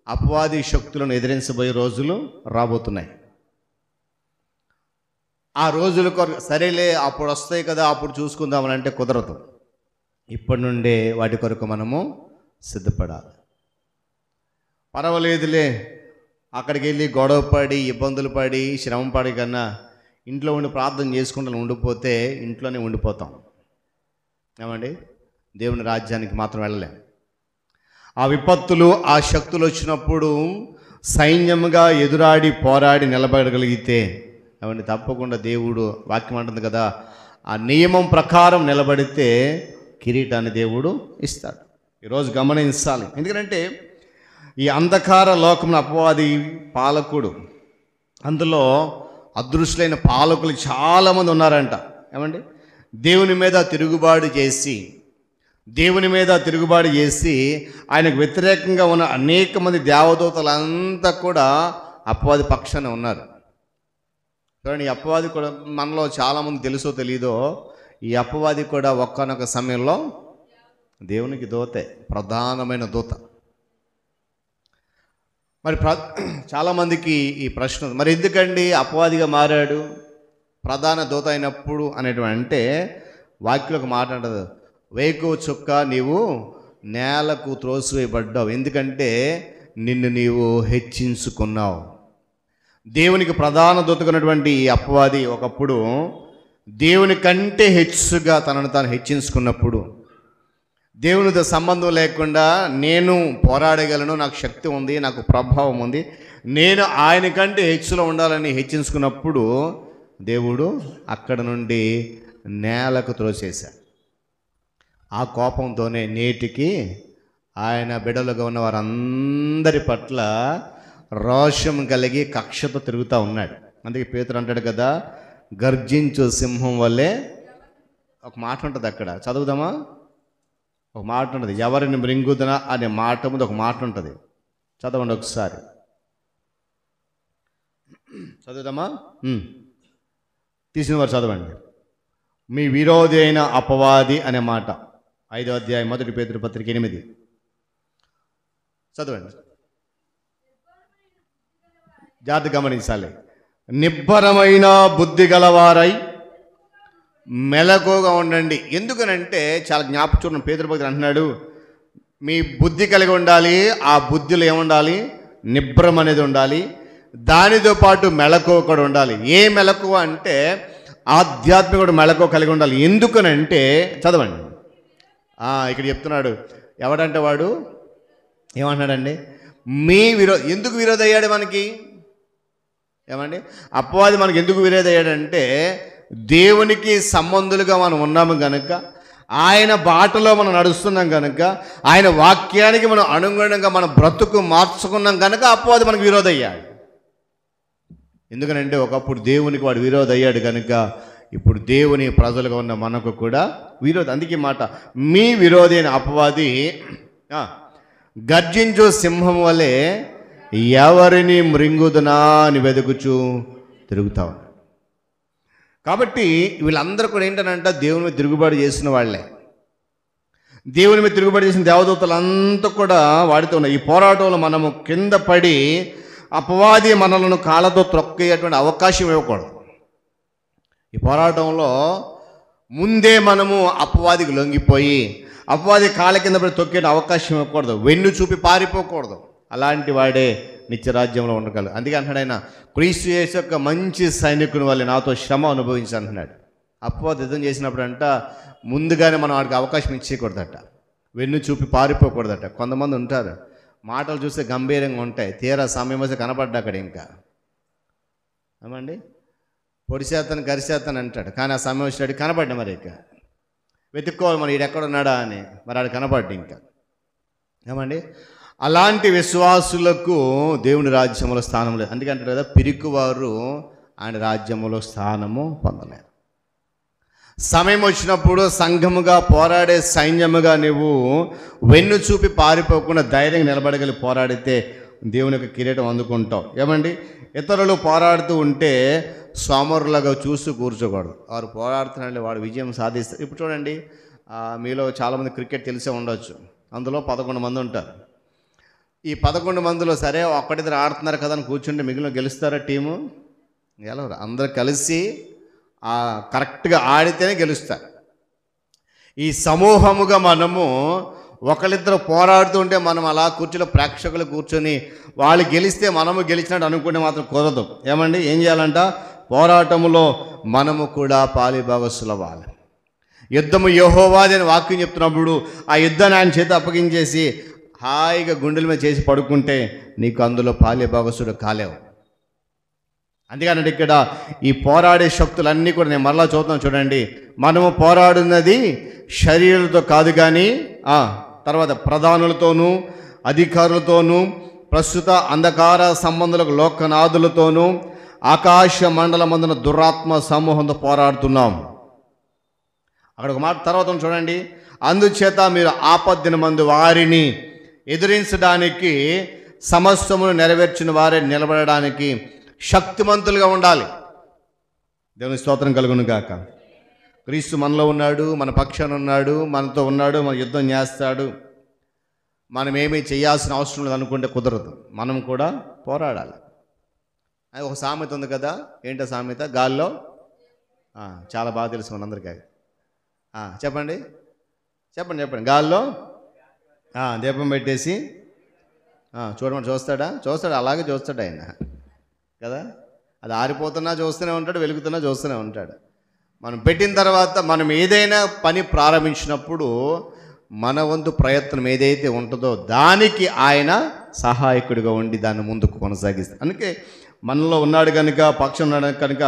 అపవాది శక్తులను ఎదిరించబోయే రోజులు రాబోతున్నాయి. ఆ రోజుల కొరకు సరేలే అప్పుడు వస్తాయి కదా, అప్పుడు చూసుకుందామని అంటే కుదరదు. ఇప్పటి నుండే వాటి కొరకు మనము సిద్ధపడాలి. పర్వాలేదులే, అక్కడికి వెళ్ళి గొడవ పడి ఇబ్బందులు పడి శ్రమ పడి కన్నా ఇంట్లో ఉండి ప్రార్థన చేసుకుంటూ ఉండిపోతే ఇంట్లోనే ఉండిపోతాం. ఏమండి, దేవుని రాజ్యానికి మాత్రం వెళ్ళలేం. ఆ విపత్తులు ఆ శక్తులు వచ్చినప్పుడు సైన్యముగా ఎదురాడి పోరాడి నిలబడగలిగితే ఏమండి తప్పకుండా దేవుడు వాక్యం అంటుంది కదా, ఆ నియమం ప్రకారం నిలబడితే కిరీటాన్ని దేవుడు ఇస్తాడు. ఈరోజు గమనించాలి. ఎందుకంటే ఈ అంధకార లోకమున అపవాది పాలకుడు, అందులో అదృశ్యులైన పాలకులు చాలామంది ఉన్నారంట. ఏమండి, దేవుని మీద తిరుగుబాటు చేసి ఆయనకు వ్యతిరేకంగా ఉన్న అనేక మంది దేవదూతలంతా కూడా అపవాది పక్షాన ఉన్నారు. చూడండి, ఈ అపవాది కూడా మనలో చాలామంది తెలుసో తెలీదో, ఈ అపవాది కూడా ఒక్కనొక సమయంలో దేవునికి దూతే, ప్రధానమైన దూత. మరి చాలామందికి ఈ ప్రశ్న, మరి ఎందుకండి అపవాదిగా మారాడు ప్రధాన దూత అయినప్పుడు అనేటువంటి అంటే వాక్యంలోకి మాట్లాడదు, వేకువ చుక్క నీవు నేలకు త్రోసివేయబడ్డావు, ఎందుకంటే నిన్ను నీవు హెచ్చించుకున్నావు. దేవునికి ప్రధాన దూతకున్నటువంటి ఈ అపవాది ఒకప్పుడు దేవుని కంటే హెచ్చుగా తనను తాను హెచ్చించుకున్నప్పుడు, దేవునితో సంబంధం లేకుండా నేను పోరాడగలను, నాకు శక్తి ఉంది, నాకు ప్రభావం ఉంది, నేను ఆయన కంటే హెచ్చులో ఉండాలని హెచ్చించుకున్నప్పుడు దేవుడు అక్కడ నుండి నేలకు త్రోసేశాడు. ఆ కోపంతోనే నేటికి ఆయన బిడ్డలుగా ఉన్న వారందరి పట్ల రోషం కలిగి కక్షతో తిరుగుతూ ఉన్నాడు. అందుకే పేతురు అంటాడు కదా, గర్జించు సింహం వల్లే. ఒక మాట ఉంటుంది అక్కడ, చదువుదామా? ఒక మాట ఉంటుంది, ఎవరిని మృంగుదనా అనే మాట ముందు ఒక మాట ఉంటుంది, చదవండి ఒకసారి, చదువుదామా? తీసిన వారు చదవండి. మీ విరోధి అయిన అపవాది అనే మాట, 5వ అధ్యాయం 1 పేతురు పత్రిక 8 చదవండి. జాగ్రత్త గమనించాలి. నిబ్బరమైన బుద్ధి గలవారై మెలకుగా ఉండండి. ఎందుకనంటే చాలా జ్ఞాపకం పేతురు భక్తుడు అంటున్నాడు, మీ బుద్ధి కలిగి ఉండాలి. ఆ బుద్ధిలో ఏముండాలి? నిబ్బరం అనేది ఉండాలి. దానితో పాటు మెలకువ కూడా ఉండాలి. ఏ మెలకువ అంటే ఆధ్యాత్మిక మెలకువ కలిగి ఉండాలి. ఎందుకనంటే చదవండి, ఇక్కడ చెప్తున్నాడు, ఎవడంటే వాడు ఏమంటున్నాడండి? ఎందుకు విరోధి అయ్యాడు మనకి? ఏమండి, అపవాది మనకి ఎందుకు విరోధి అయ్యాడంటే దేవునికి సంబంధులుగా మనం ఉన్నాము కనుక, ఆయన బాటలో మనం నడుస్తున్నాం కనుక, ఆయన వాక్యానికి మనం అనుగుణంగా మన బ్రతుకు మార్చుకున్నాం కనుక అపవాది మనకు విరోధి అయ్యాడు. ఎందుకనంటే ఒకప్పుడు దేవునికి వాడు విరోధి అయ్యాడు కనుక ఇప్పుడు దేవుని ప్రజలుగా ఉన్న మనకు కూడా విరోధి. అందుకే మాట, మీ విరోధి అయిన అపవాది గర్జించు సింహం వలె ఎవరిని మృంగుదునా అని వెతుకుచూ తిరుగుతావు. కాబట్టి వీళ్ళందరూ కూడా ఏంటనంటే దేవుని మీద తిరుగుబాటు చేసిన వాళ్ళే. దేవుని మీద తిరుగుబాటు చేసిన దేవదూతలంతా కూడా వాడితో ఉన్నాయి. ఈ పోరాటంలో మనము కింద పడి అపవాది మనలను కాళ్ళతో త్రొక్కేటువంటి అవకాశం ఇవ్వకూడదు. ఈ పోరాటంలో ముందే మనము అపవాదికి లొంగిపోయి అపవాది కాళ్ళ కింద పడి తొక్కే అవకాశం ఇవ్వకూడదు, వెన్ను చూపి పారిపోకూడదు. అలాంటి వాడే నిత్యరాజ్యంలో ఉండగలరు. అందుకే అంటున్నాడు ఆయన, క్రీస్తు యేసు యొక్క మంచి సైనికుని వల్ల నాతో శ్రమ అనుభవించి అంటున్నాడు. అపవాది యుద్ధం చేసినప్పుడు అంట ముందుగానే మనం వాడికి అవకాశం ఇచ్చేయకూడదట, వెన్ను చూపి పారిపోకూడదట. కొంతమంది ఉంటారు మాటలు చూస్తే గంభీరంగా ఉంటాయి, తీరా సమయం వస్తే కనపడ్డా అక్కడ ఇంకా ఏమండి పొడిసేస్తాను గరిసేస్తాను అంటాడు, కానీ ఆ సమయం వచ్చినట్టు కనపడ్డా. మరి ఇక వెతుక్కోవాలి మరి ఈడు ఎక్కడున్నాడా అని, మరి ఆడు కనపడ్డా ఇంకా ఏమండి. అలాంటి విశ్వాసులకు దేవుని రాజ్యంలో స్థానం లేదు. అందుకే అంటారు కదా, పిరికివారు ఆయన రాజ్యంలో స్థానము పొందలేరు. సమయం వచ్చినప్పుడు సంఘముగా పోరాడే సైన్యముగా నువ్వు వెన్ను చూపి పారిపోకుండా ధైర్యంగా నిలబడగలి పోరాడితే దేవుని యొక్క కిరీటం అందుకుంటావు. ఏమండి, ఇతరులు పోరాడుతూ ఉంటే సోమరులాగా చూస్తూ కూర్చోకూడదు. వారు పోరాడుతున్నారంటే వాడు విజయం సాధిస్తారు. ఇప్పుడు చూడండి, మీలో చాలామంది క్రికెట్ తెలిసే ఉండొచ్చు. అందులో 11 మంది ఉంటారు. ఈ 11 మందిలో సరే ఒక్కటిద్దరు ఆడుతున్నారు కదా అని కూర్చుంటే మిగిలిన గెలుస్తారా? టీము గెలవరు. అందరూ కలిసి కరెక్ట్గా ఆడితేనే గెలుస్తారు. ఈ సమూహముగా మనము ఒకరిద్దరు పోరాడుతూ ఉంటే మనం అలా కూర్చుని ప్రేక్షకులు కూర్చొని వాళ్ళు గెలిస్తే మనము గెలిచినట్టు అనుకుంటే మాత్రం కుదరదు. ఏమండి, ఏం చేయాలంట? పోరాటములో మనము కూడా పాలిభాగస్తులవ్వాలి. యుద్ధము యెహోవాది అని వాక్యం చెప్తున్నప్పుడు ఆ యుద్ధాన్ని ఆయన చేత అప్పగించేసి హాయిగా గుండెల మీద చేసి పడుకుంటే నీకు అందులో పాలిభాగస్తుడు కాలేవు. అందుకనంటే ఇక్కడ ఈ పోరాడే శక్తులన్నీ కూడా నేను మరలా చూద్దాం. చూడండి, మనము పోరాడున్నది శరీరాలతో కాదు, కానీ తర్వాత ప్రధానులతోనూ అధికారులతోనూ ప్రస్తుత అంధకార సంబంధులకు లోకనాథులతోనూ ఆకాశ మండలమందున దురాత్మ సమూహంతో పోరాడుతున్నాం. అక్కడ ఒక మాట తర్వాత చూడండి, అందుచేత మీరు ఆపద్దినమందు వారిని ఎదిరించడానికి సమస్తమును నెరవేర్చిన వారే నిలబడడానికి శక్తిమంతులుగా ఉండాలి. దేవుని స్తోత్రం కలుగును గాక. క్రీస్తు మనలో ఉన్నాడు, మన పక్షాన ఉన్నాడు, మనతో ఉన్నాడు, మన యుద్ధం చేస్తాడు. మనం ఏమీ చేయాల్సిన అవసరం లేదు అనుకుంటే కుదరదు. మనం కూడా పోరాడాలి. అది ఒక సామెత ఉంది కదా, ఏంటో సామెత? గాల్లో చాలా బాగా తెలుసు మనందరికీ. చెప్పండి చెప్పండి చెప్పండి. గాల్లో దీపం పెట్టేసి చూడమని చూస్తాడా? అలాగే చూస్తాడు ఆయన కదా. అది ఆరిపోతున్నా చూస్తూనే ఉంటాడు, వెలుగుతున్నా చూస్తూనే ఉంటాడు. మనం పెట్టిన తర్వాత మనం ఏదైనా పని ప్రారంభించినప్పుడు మన వంతు ప్రయత్నం ఏదైతే ఉంటుందో దానికి ఆయన సహాయకుడిగా ఉండి దాన్ని ముందుకు కొనసాగిస్తాడు. అందుకే మనలో ఉన్నాడు కనుక, పక్షం ఉన్నాడు కనుక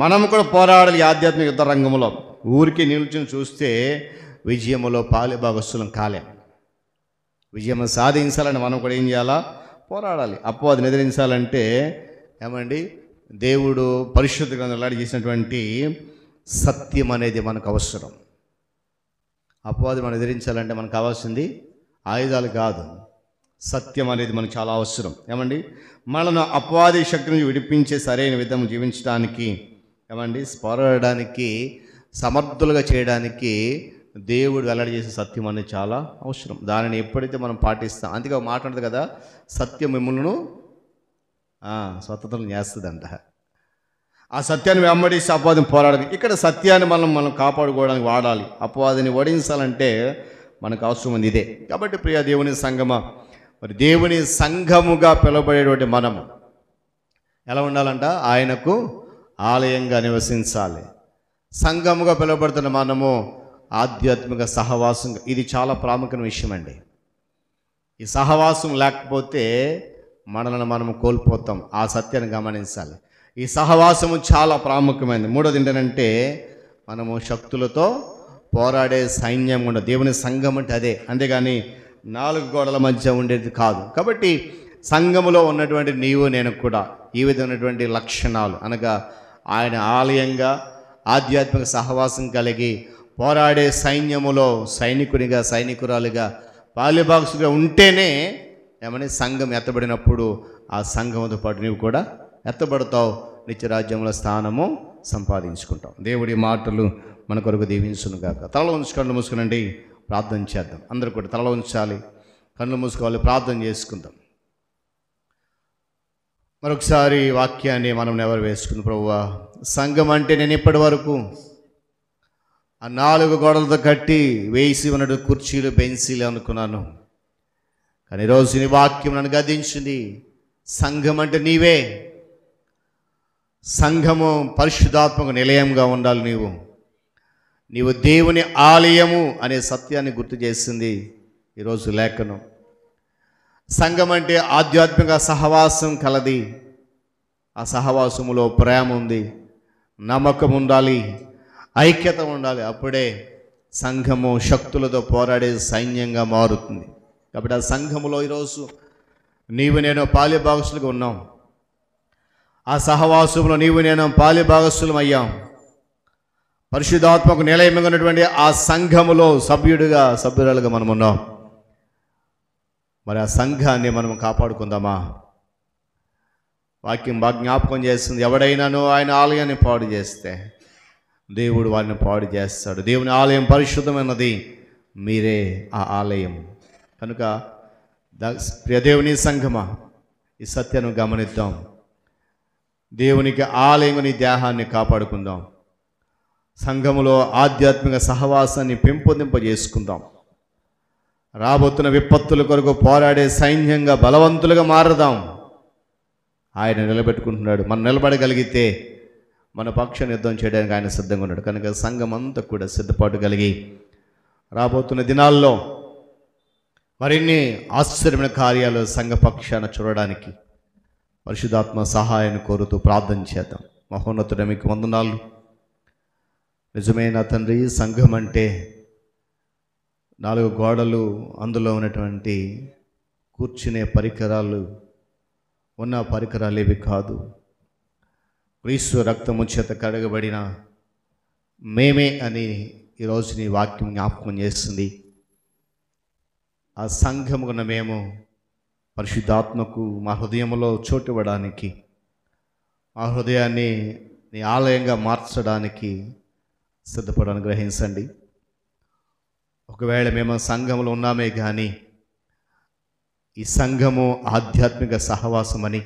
మనం కూడా పోరాడాలి. ఆధ్యాత్మిక యుద్ధ రంగంలో ఊరికి నిల్చుని చూస్తే విజయములో పాలిభాగస్తులం కాలేం. విజయం సాధించాలని మనం కూడా ఏం చేయాలా? పోరాడాలి. అపవాదిని ఎదిరించాలంటే ఏమండి, దేవుడు పరిశుద్ధ గ్రంథంలో చేసినటువంటి సత్యం అనేది మనకు అవసరం. అపవాది మనం ఎదిరించాలంటే మనకు కావాల్సింది ఆయుధాలు కాదు, సత్యం అనేది మనకు చాలా అవసరం. ఏమండి, మనను అపవాది శక్తి నుంచి విడిపించే సరైన విధం జీవించడానికి, ఏమండి, పోరాడడానికి, సమర్థులుగా చేయడానికి దేవుడు వెల్లడి చేసే సత్యం అనేది చాలా అవసరం. దానిని ఎప్పుడైతే మనం పాటిస్తాం, అందుకే మాట్లాడదు కదా, సత్యం మిమ్మల్ని స్వతంత్రం చేస్తుందంట. ఆ సత్యాన్ని వెంబడిస్తే అపవాదిని పోరాడాలి. ఇక్కడ సత్యాన్ని మనం కాపాడుకోవడానికి వాడాలి. అపవాదిని ఓడించాలంటే మనకు అవసరం ఉంది ఇదే. కాబట్టి ప్రియ దేవుని సంఘమా, మరి దేవుని సంఘముగా పిలువబడేటువంటి మనము ఎలా ఉండాలంట? ఆయనకు ఆలయంగా నివసించాలి. సంఘముగా పిలువబడుతున్న మనము ఆధ్యాత్మిక సహవాసం, ఇది చాలా ప్రాముఖ్యమైన విషయం అండి. ఈ సహవాసం లేకపోతే మనల్ని మనము కోల్పోతాం. ఆ సత్యాన్ని గమనించాలి. ఈ సహవాసము చాలా ప్రాముఖ్యమైనది. మూడోది ఏంటంటే మనము శక్తులతో పోరాడే సైన్యం కూడా. దేవుని సంఘం అంటే అదే, అంతేగాని 4 గోడల మధ్య ఉండేది కాదు. కాబట్టి సంఘములో ఉన్నటువంటి నీవు నేను కూడా ఈ విధమైనటువంటి లక్షణాలు అనగా ఆయన ఆలయంగా ఆధ్యాత్మిక సహవాసం కలిగి పోరాడే సైన్యములో సైనికునిగా సైనికురాలుగా పాలిభాగస్తుగా ఉంటేనే ఏమని సంఘం ఎత్తబడినప్పుడు ఆ సంఘంతో పాటు నీవు కూడా ఎత్తబడతావు, నిత్యరాజ్యంలో స్థానము సంపాదించుకుంటాం. దేవుడి మాటలు మన కొరకు దీవించును గాక. తలలో ఉంచి కళ్ళు మూసుకునండి, ప్రార్థన చేద్దాం. అందరూ కూడా తలలో ఉంచాలి, కళ్ళు మూసుకోవాలి, ప్రార్థన చేసుకుందాం. మరొకసారి వాక్యాన్ని మనం నెవరు వేసుకుంది. ప్రభువా, సంఘం అంటే నేను ఇప్పటి వరకు ఆ 4 గోడలతో కట్టి వేసి ఉన్నట్టు కుర్చీలు బెంచీలు అనుకున్నాను. కానీ ఈరోజు నీ వాక్యం నన్ను గద్దించింది. సంఘం అంటే నీవే. సంఘము పరిశుద్ధాత్మక నిలయంగా ఉండాలి. నీవు దేవుని ఆలయము అనే సత్యాన్ని గుర్తు చేసింది ఈరోజు లేఖనం. సంఘం అంటే ఆధ్యాత్మిక సహవాసం కలది. ఆ సహవాసములో ప్రేమ ఉంది, నమ్మకం ఉండాలి, ఐక్యత ఉండాలి. అప్పుడే సంఘము శక్తులతో పోరాడే సైన్యంగా మారుతుంది. కాబట్టి ఆ సంఘములో ఈరోజు నీవు నేను పాలిభాగస్తులుగా ఉన్నాం. ఆ సహవాసంలో నీవు నేను పాలిభాగస్తులం అయ్యాం. పరిశుద్ధాత్మకు నిలయంగా ఉన్నటువంటి ఆ సంఘములో సభ్యురాలుగా మనం ఉన్నాం. మరి ఆ సంఘాన్ని మనం కాపాడుకుందామా? వాక్యం బాగా జ్ఞాపకం చేస్తుంది. ఎవడైనానో ఆయన ఆలయాన్ని పాడు చేస్తే దేవుడు వారిని పాడు చేస్తాడు. దేవుని ఆలయం పరిశుద్ధమైనది, మీరే ఆ ఆలయం. కనుక ప్రియ దేవుని సంఘమా, ఈ సత్యాన్ని గమనిద్దాం. దేవునికి ఆలయంగా నీ దేహాన్ని కాపాడుకుందాం. సంఘములో ఆధ్యాత్మిక సహవాసాన్ని పెంపొందింపజేసుకుందాం. రాబోతున్న విపత్తుల కొరకు పోరాడే సైన్యంగా బలవంతులుగా మారదాం. ఆయన నిలబెట్టుకుంటున్నాడు. మనం నిలబడగలిగితే మన పక్షాన్ని యుద్ధం చేయడానికి ఆయన సిద్ధంగా ఉన్నాడు. కనుక సంఘం అంతా కూడా సిద్ధపాటు కలిగి రాబోతున్న దినాల్లో మరిన్ని ఆశ్చర్యమైన కార్యాలు సంఘ పక్షాన చూడడానికి పరిశుద్ధాత్మ సహాయాన్ని కోరుతూ ప్రార్థన చేద్దాం. మహోన్నతుడ, మీకు వందనాలు. నిజమైన తండ్రి, సంఘం అంటే 4 గోడలు, అందులో ఉన్నటువంటి కూర్చునే పరికరాలు ఉన్న పరికరాలు ఇవి కాదు. క్రీస్తు రక్తము చేత కడగబడిన మేమే అని ఈరోజు నీ వాక్యం జ్ఞాపకం చేస్తుంది. ఆ సంఘమున మేము పరిశుద్ధాత్మకు మా హృదయంలో చోటు ఇవ్వడానికి, మా హృదయాన్ని నీ ఆలయంగా మార్చడానికి సిద్ధపడని గ్రహించండి. ఒకవేళ మేము సంఘంలో ఉన్నామే కానీ ఈ సంఘము ఆధ్యాత్మిక సహవాసమని,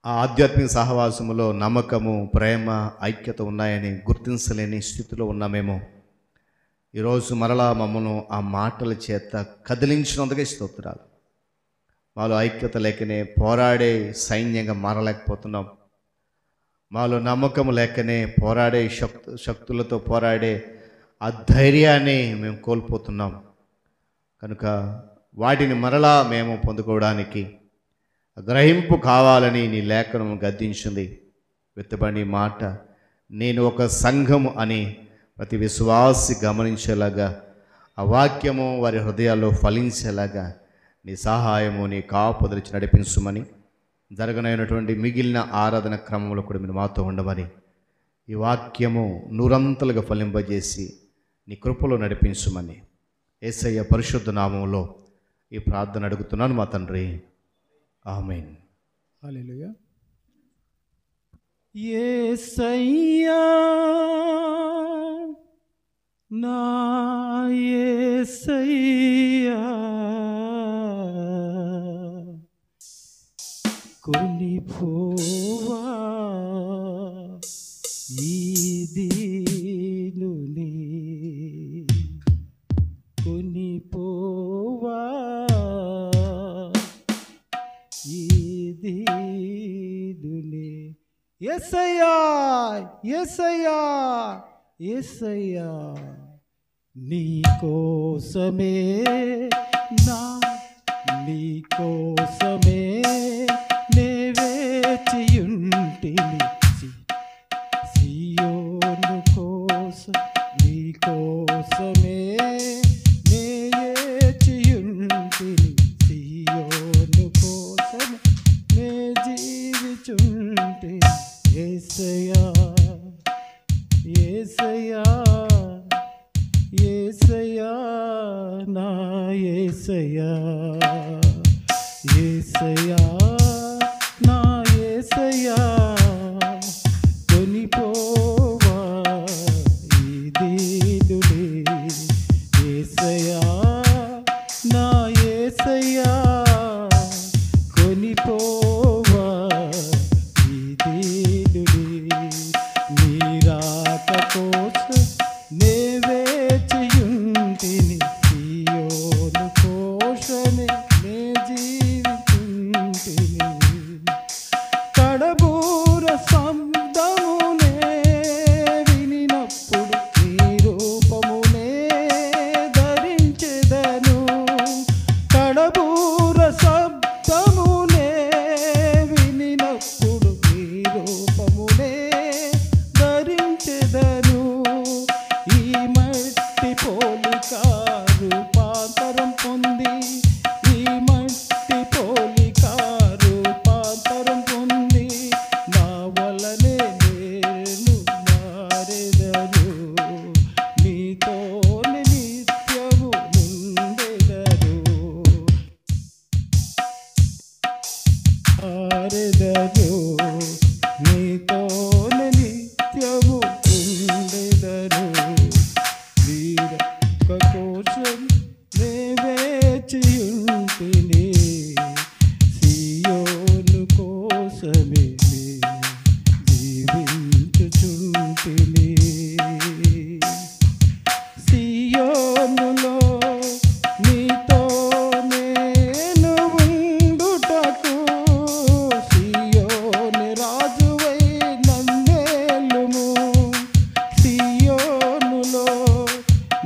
ఆ ఆధ్యాత్మిక సహవాసములో నమ్మకము, ప్రేమ, ఐక్యత ఉన్నాయని గుర్తించలేని స్థితిలో ఉన్నామేమో. ఈరోజు మరలా మమ్మల్ని ఆ మాటల చేత కదిలించినందుకే స్తోత్రాలు. మాలో ఐక్యత లేకనే పోరాడే సైన్యంగా మారలేకపోతున్నాం. మాలో నమ్మకము లేకనే పోరాడే శక్తులతో పోరాడే ఆ ధైర్యాన్ని మేము కోల్పోతున్నాం. కనుక వాటిని మరలా మేము పొందుకోవడానికి గ్రహింపు కావాలని నీ లేఖనం గద్దించింది. వెత్తబడి మాట, నేను ఒక సంఘము అని ప్రతి విశ్వాసి గమనించేలాగా, ఆ వాక్యము వారి హృదయాల్లో ఫలించేలాగా నీ సహాయము, నీ కాపుదలిచి నడిపించుమని, జరగనైనటువంటి మిగిలిన ఆరాధన క్రమంలో కూడా మీరు మాతో ఉండమని, ఈ వాక్యము నూరంతలుగా ఫలింపజేసి నీ కృపలో నడిపించుమని యేసయ్య పరిశుద్ధ నామములో ఈ ప్రార్థన అడుగుతున్నాను మా తండ్రి, ఆమేన్. హల్లెలూయా. యేసయ్యా నా యేసయ్యా, కొనిపోవా ఈ దీనుని, కొనిపోవా ఈ దీనుని. యేసయ్యా, యేసయ్యా, యేసయ్యా, నీ కోసమే నీ కోసమే నే వేచియుంటిని, సియోను కోసం నీ కోసమే నే వేచియుంటిని, సియోను కోసం నే జీవిచుంటిని. యేసయ్యా, యేసయ్యా, యేసయ్యా, నా యేసయ్యా, యేసయ్యా. ఆరెదను నీతోనే నిత్యము ఉండెదను వీరొక్క కోసం నే వేచియుంటిని సియోను కోసమే జీవించుచుంటిని సియోనులో నీతో నేను ఉండుటకు సియోని రాజువై నన్నేలుము సియోనులో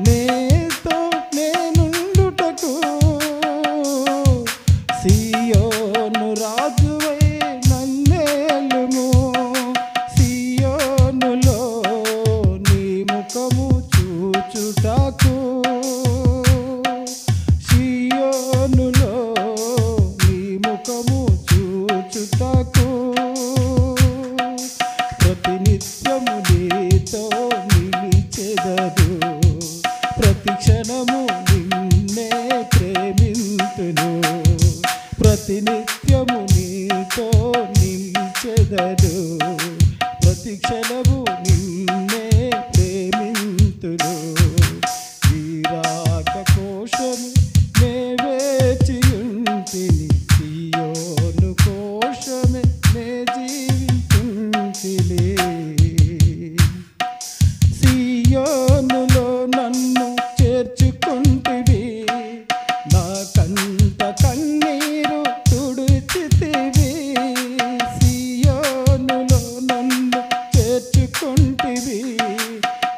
నీతో నేనుండుటకు సియోను రాజువై నన్నేలుము సియోనులో నీ ముఖము చూచుటకు సియోనులో నీ ముఖము చూచుటకు ప్రతినిత్యము నీతో నిలిచెదరు ప్రతి క్షణము నిన్నే ప్రేమింతును ప్రతినిత్యము నీతో నిలిచెదరు ప్రతి క్షణము నిన్నే ప్రేమింతును వీరాక కోశము నే వేచియుంటిని సియోను కోశమే నే జీవించుంటిని సియోనులో నన్ను చేర్చుకుంటివి నా కంట కన్నీరు తుడిచితివి సియోనులో నన్ను చేర్చుకుంటివి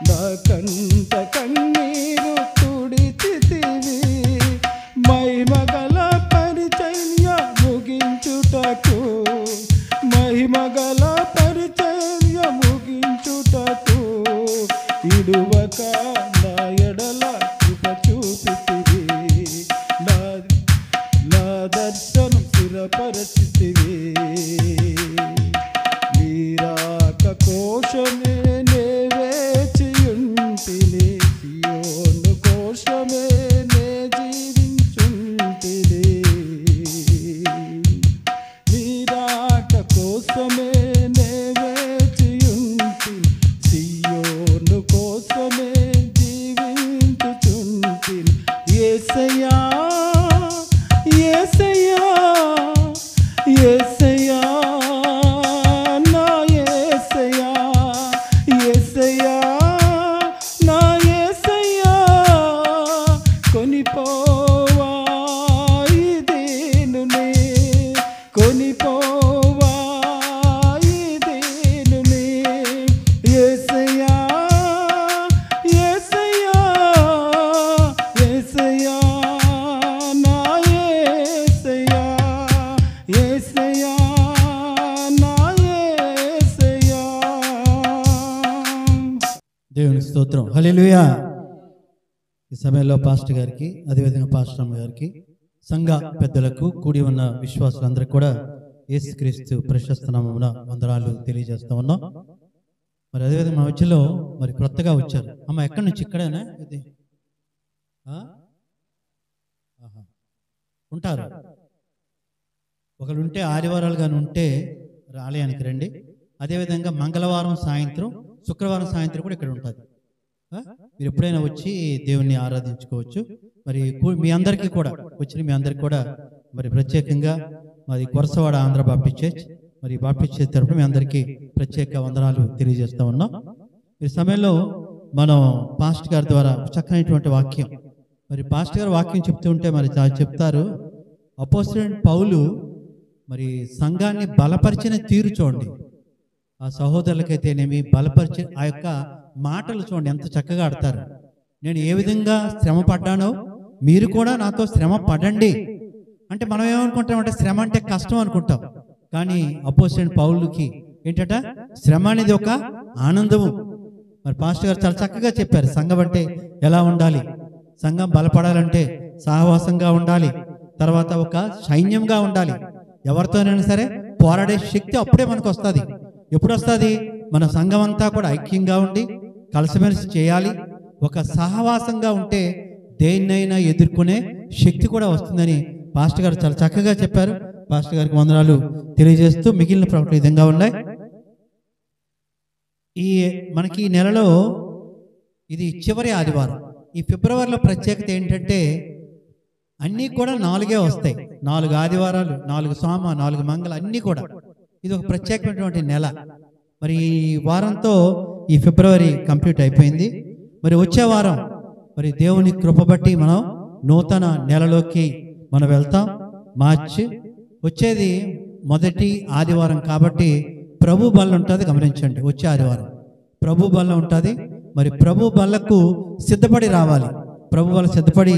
నా కంట కన్నీరు తుడిచితివి మహిమగల పరిచర్య ముగించుటకు మహిమగల పరిచర్య ముగించుటకు ఇడువక నా ఎడల కృప చూపితివి నా దర్శనం స్థిరపరచితివి వీరాక కోశమే నే వేచియుంటిని సియోను కోశమే నే జీవించుంటిని వీరాక కోసమే నే వేచియుంటిని సియోను కోసమే జీవించుచుంటిని యేసయ్యా యేసయ్యా యేసయ్యా నా యేసయ్యా యేసయ్యా నా యేసయ్యా కొనిపోవా ఈ దీనుని కొనిపోవా ఈ దీనుని యేసయ్యా యేసయ్యా యేసయ్యా నా యేసయ్యా యేసయ్యా నా యేసయ్యా దేవుని స్తోత్రం హల్లెలూయా. ఈ సమయంలో పాస్టర్ గారికి అదేవిధంగా పాస్టర్ అమ్మ గారికి సంఘ పెద్దలకు కూడి ఉన్న విశ్వాసులందరికీ కూడా యేసుక్రీస్తు ప్రశస్త నామమున వందనాలు తెలియజేస్తా ఉన్నాం. మరి అదేవిధంగా మా మధ్యలో మరి క్రొత్తగా వచ్చారు. అమ్మ ఎక్కడి నుంచి? ఇక్కడేనా ఇది? ఆహా. ఉంటారు. ఒకరు ఉంటే ఆదివారాలు కానీ ఉంటే మరి ఆలయానికి రండి. అదేవిధంగా మంగళవారం సాయంత్రం శుక్రవారం సాయంత్రం కూడా ఇక్కడ ఉంటుంది. మీరు ఎప్పుడైనా వచ్చి దేవుణ్ణి ఆరాధించుకోవచ్చు. మరి మీ అందరికీ కూడా వచ్చిన మీ అందరికీ కూడా మరి ప్రత్యేకంగా మరి కొరసవాడ ఆంధ్ర బాప్టిస్ట్ చర్చ్ మరి బాప్టిస్ట్ చర్చ్ తరపున మీ అందరికీ ప్రత్యేక వందనాలు తెలియజేస్తా ఉన్నాం. ఈ సమయంలో మనం పాస్టర్ గారి ద్వారా చక్కనైనటువంటి వాక్యం మరి పాస్టర్ గారు వాక్యం చెప్తూ ఉంటే మరి చెప్తారు అపోస్తలుడైన పౌలు మరి సంఘాన్ని బలపరిచిన తీరు చూడండి. ఆ సహోదరులకైతేనేమి బలపరిచి ఆ యొక్క మాటలు చూడండి ఎంత చక్కగా ఆడతారు. నేను ఏ విధంగా శ్రమ పడ్డానో మీరు కూడా నాతో శ్రమ పడండి అంటే మనం ఏమనుకుంటామంటే శ్రమ అంటే కష్టం అనుకుంటాం. కానీ అపోస్తలుడైన పౌలుకి ఏంటట శ్రమ అనేది ఒక ఆనందము. మరి పాస్టర్ గారు చాలా చక్కగా చెప్పారు సంఘం అంటే ఎలా ఉండాలి, సంఘం బలపడాలంటే సహవాసంగా ఉండాలి, తర్వాత ఒక సైన్యంగా ఉండాలి, ఎవరితోనైనా సరే పోరాడే శక్తి అప్పుడే మనకు వస్తుంది. ఎప్పుడు వస్తుంది? మన సంఘం అంతా కూడా ఐక్యంగా ఉండి కలిసిమెలిసి చేయాలి, ఒక సహవాసంగా ఉంటే దేన్నైనా ఎదుర్కొనే శక్తి కూడా వస్తుందని పాస్టర్ గారు చాలా చక్కగా చెప్పారు. పాస్టర్ గారికి వందనాలు తెలియజేస్తూ మిగిలిన ప్రకటనలు ఈ విధంగా ఉన్నాయి. మనకి ఈ నెలలో ఇది చివరి ఆదివారం. ఈ ఫిబ్రవరిలో ప్రత్యేకత ఏంటంటే అన్నీ కూడా 4 వస్తాయి. 4 ఆదివారాలు, 4 సోమ, 4 మంగళ అన్నీ కూడా. ఇది ఒక ప్రత్యేకమైనటువంటి నెల. మరి ఈ వారంతో ఈ ఫిబ్రవరి కంప్లీట్ అయిపోయింది. మరి వచ్చే వారం మరి దేవుని కృప బట్టి మనం నూతన నెలలోకి మనం వెళ్తాం. మార్చి వచ్చేది మొదటి ఆదివారం కాబట్టి ప్రభు బల్ల ఉంటుంది. గమనించండి, వచ్చే ఆదివారం ప్రభు బల్ల ఉంటుంది. మరి ప్రభు బల్లకు సిద్ధపడి రావాలి. ప్రభు బల్ల సిద్ధపడి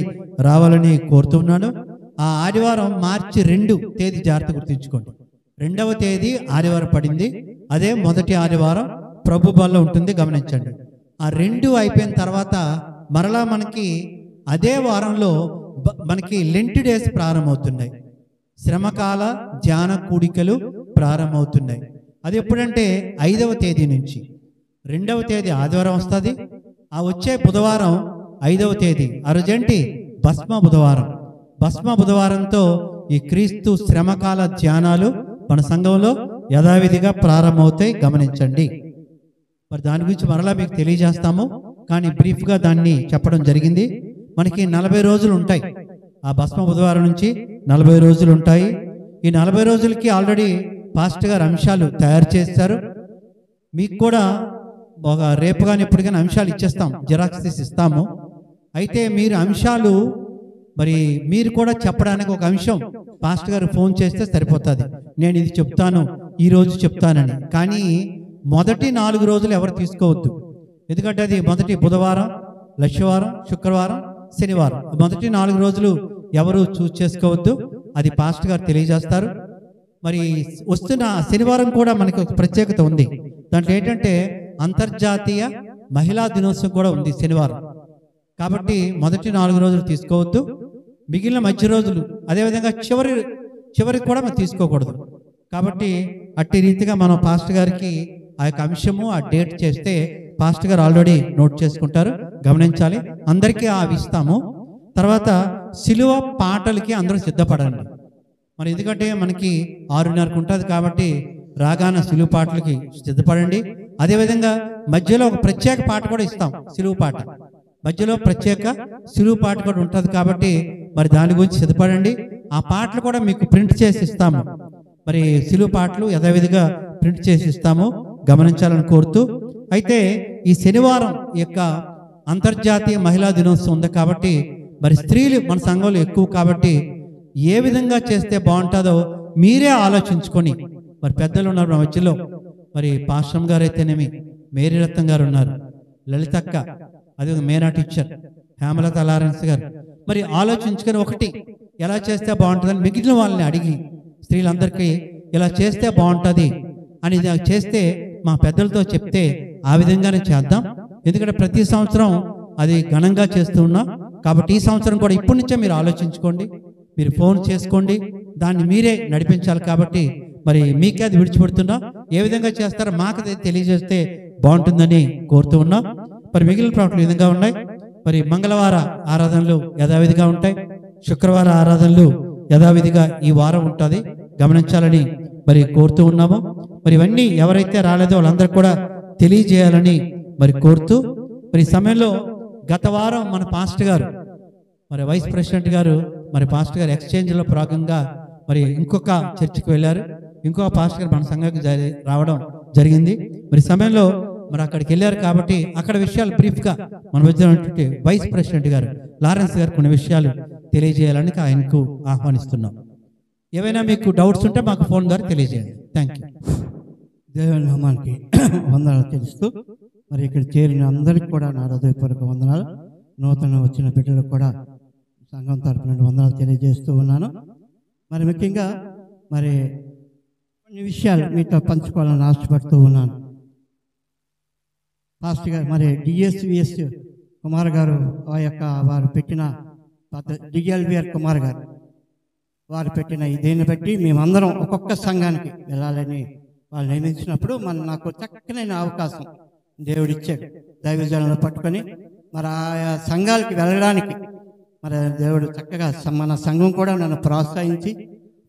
రావాలని కోరుతున్నాను. ఆ ఆదివారం మార్చి 2 తేదీ జాగ్రత్త గుర్తుంచుకోండి. 2వ తేదీ ఆదివారం పడింది. అదే మొదటి ఆదివారం ప్రభు బల్ల ఉంటుంది. గమనించండి. ఆ 2 అయిపోయిన తర్వాత మరలా మనకి అదే వారంలో మనకి లెంట్ డేస్ ప్రారంభమవుతున్నాయి. శ్రమకాల ధ్యాన కూడికలు ప్రారంభమవుతున్నాయి. అది ఎప్పుడంటే 5వ తేదీ నుంచి. 2వ తేదీ ఆదివారం వస్తుంది. ఆ వచ్చే బుధవారం 5వ తేదీ ఆ రోజేంటి భస్మ బుధవారం. భస్మ బుధవారంతో ఈ క్రీస్తు శ్రమకాల ధ్యానాలు మన సంఘంలో యథావిధిగా ప్రారంభమవుతాయి. గమనించండి. మరి దాని గురించి మరలా మీకు తెలియజేస్తాము, కానీ బ్రీఫ్గా దాన్ని చెప్పడం జరిగింది. మనకి 40 రోజులు ఉంటాయి. ఆ భస్మ బుధవారం నుంచి 40 రోజులు ఉంటాయి. ఈ 40 రోజులకి ఆల్రెడీ పాస్టర్ గారు అంశాలు తయారు చేస్తారు. మీకు కూడా ఒక రేపు కానీ ఎప్పటికైనా అంశాలు ఇచ్చేస్తాం, జిరాక్స్ తీసి ఇస్తాము. అయితే మీరు అంశాలు మరి మీరు కూడా చెప్పడానికి ఒక అంశం పాస్టర్ గారు ఫోన్ చేస్తే సరిపోతుంది. నేను ఇది చెప్తాను, ఈరోజు చెప్తానని. కానీ మొదటి 4 రోజులు ఎవరు తీసుకోవద్దు. ఎందుకంటే అది మొదటి బుధవారం, లక్షవారం, శుక్రవారం, శనివారం. మొదటి 4 రోజులు ఎవరు చూస్ చేసుకోవద్దు. అది పాస్టర్ గారు తెలియజేస్తారు. మరి వస్తున్న శనివారం కూడా మనకి ఒక ప్రత్యేకత ఉంది. దాంట్లో ఏంటంటే అంతర్జాతీయ మహిళా దినోత్సవం కూడా ఉంది శనివారం. కాబట్టి మొదటి 4 రోజులు తీసుకోవద్దు. మిగిలిన మధ్య రోజులు అదేవిధంగా చివరికి కూడా మనం తీసుకోకూడదు. కాబట్టి అట్టి రీతిగా మనం పాస్టర్ గారికి ఆ యొక్క అంశము ఆ డేట్ చేస్తే పాస్టర్ గారు ఆల్రెడీ నోట్ చేసుకుంటారు. గమనించాలి. అందరికీ అవి ఇస్తాము. తర్వాత సిలువ పాటలకి అందరూ సిద్ధపడండి. మరి ఎందుకంటే మనకి 6:30కు ఉంటుంది కాబట్టి రాగాన సిలువ పాటలకి సిద్ధపడండి. అదేవిధంగా మధ్యలో ఒక ప్రత్యేక పాట కూడా ఇస్తాం, సిలువ పాట. మధ్యలో ప్రత్యేక సిలువ పాట కూడా ఉంటుంది కాబట్టి మరి దాని గురించి సిద్ధపడండి. ఆ పాటలు కూడా మీకు ప్రింట్ చేసి ఇస్తాము. మరి సిలువ పాటలు యథావిధిగా ప్రింట్ చేసి ఇస్తాము. గమనించాలని కోరుతూ, అయితే ఈ శనివారం యొక్క అంతర్జాతీయ మహిళా దినోత్సవం ఉంది కాబట్టి మరి స్త్రీలు మన సంఘంలో ఎక్కువ కాబట్టి ఏ విధంగా చేస్తే బాగుంటుందో మీరే ఆలోచించుకొని, మరి పెద్దలు ఉన్నారు మా మధ్యలో. మరి పాశ్రం గారు అయితేనేమి, మేరీ రత్నం గారు ఉన్నారు, లలితక్క, అదే మేనా టీచర్, హేమలత లారెన్స్ గారు. మరి ఆలోచించుకొని ఒకటి ఎలా చేస్తే బాగుంటుందని మిగిలిన వాళ్ళని అడిగి స్త్రీలందరికీ ఇలా చేస్తే బాగుంటుంది అని చేస్తే మా పెద్దలతో చెప్తే ఆ విధంగానే చేద్దాం. ఎందుకంటే ప్రతి సంవత్సరం అది ఘనంగా చేస్తూ ఉన్నాం కాబట్టి ఈ సంవత్సరం కూడా ఇప్పటి నుంచే మీరు ఆలోచించుకోండి, మీరు ఫోన్ చేసుకోండి, దాన్ని మీరే నడిపించాలి. కాబట్టి మరి మీకే అది విడిచిపెడుతున్నా, ఏ విధంగా చేస్తారో మాకు తెలియజేస్తే బాగుంటుందని కోరుతూ ఉన్నాం. మరి మిగిలిన ప్రకటనలు ఈ విధంగా ఉన్నాయి. మరి మంగళవార ఆరాధనలు యథావిధిగా ఉంటాయి. శుక్రవార ఆరాధనలు యథావిధిగా ఈ వారం ఉంటుంది. గమనించాలని మరి కోరుతూ ఉన్నాము. మరి ఇవన్నీ ఎవరైతే రాలేదో వాళ్ళందరూ కూడా తెలియజేయాలని మరి కోరుతూ, మరి ఈ సమయంలో గత వారం మన పాస్టర్ గారు, మరి వైస్ ప్రెసిడెంట్ గారు, మరి పాస్టర్ గారు ఎక్స్చేంజ్లో భాగంగా మరి ఇంకొక చర్చికి వెళ్ళారు. ఇంకొక పాస్టర్ గారు మన సంఘానికి రావడం జరిగింది. మరి సమయంలో మరి అక్కడికి వెళ్ళారు కాబట్టి అక్కడ విషయాలు బ్రీఫ్గా మన వచ్చినటువంటి వైస్ ప్రెసిడెంట్ గారు లారెన్స్ గారు కొన్ని విషయాలు తెలియజేయాలని ఆయనకు ఆహ్వానిస్తున్నాం. ఏవైనా మీకు డౌట్స్ ఉంటే మాకు ఫోన్ ద్వారా తెలియజేయండి. Thank you. దేవుని నామానికి వందనాలు తెలుస్తూ, మరి ఇక్కడ చేరిన అందరికీ కూడా నా హృదయపూర్వక వందనాలు. నూతన వచ్చిన బిడ్డలకు కూడా సంఘం తరపున వందనాలు తెలియజేస్తూ ఉన్నాను. మరి ముఖ్యంగా మరి కొన్ని విషయాలు మీతో పంచుకోవాలని ఆశపడుతూ ఉన్నాను. పాస్టర్ గారు మరి డిఎస్విఎస్ కుమార్ గారు వారు పెట్టిన డిఎల్విఆర్ కుమార్ గారు వారు పెట్టిన దీన్ని బట్టి మేమందరం ఒక్కొక్క సంఘానికి వెళ్ళాలని వాళ్ళు నియమించినప్పుడు నాకు చక్కనైన అవకాశం దేవుడిచ్చాడు. దైవజనులను పట్టుకొని మరి ఆయా సంఘాలకి వెళ్ళడానికి మరి దేవుడు చక్కగా మన సంఘం కూడా నన్ను ప్రోత్సహించి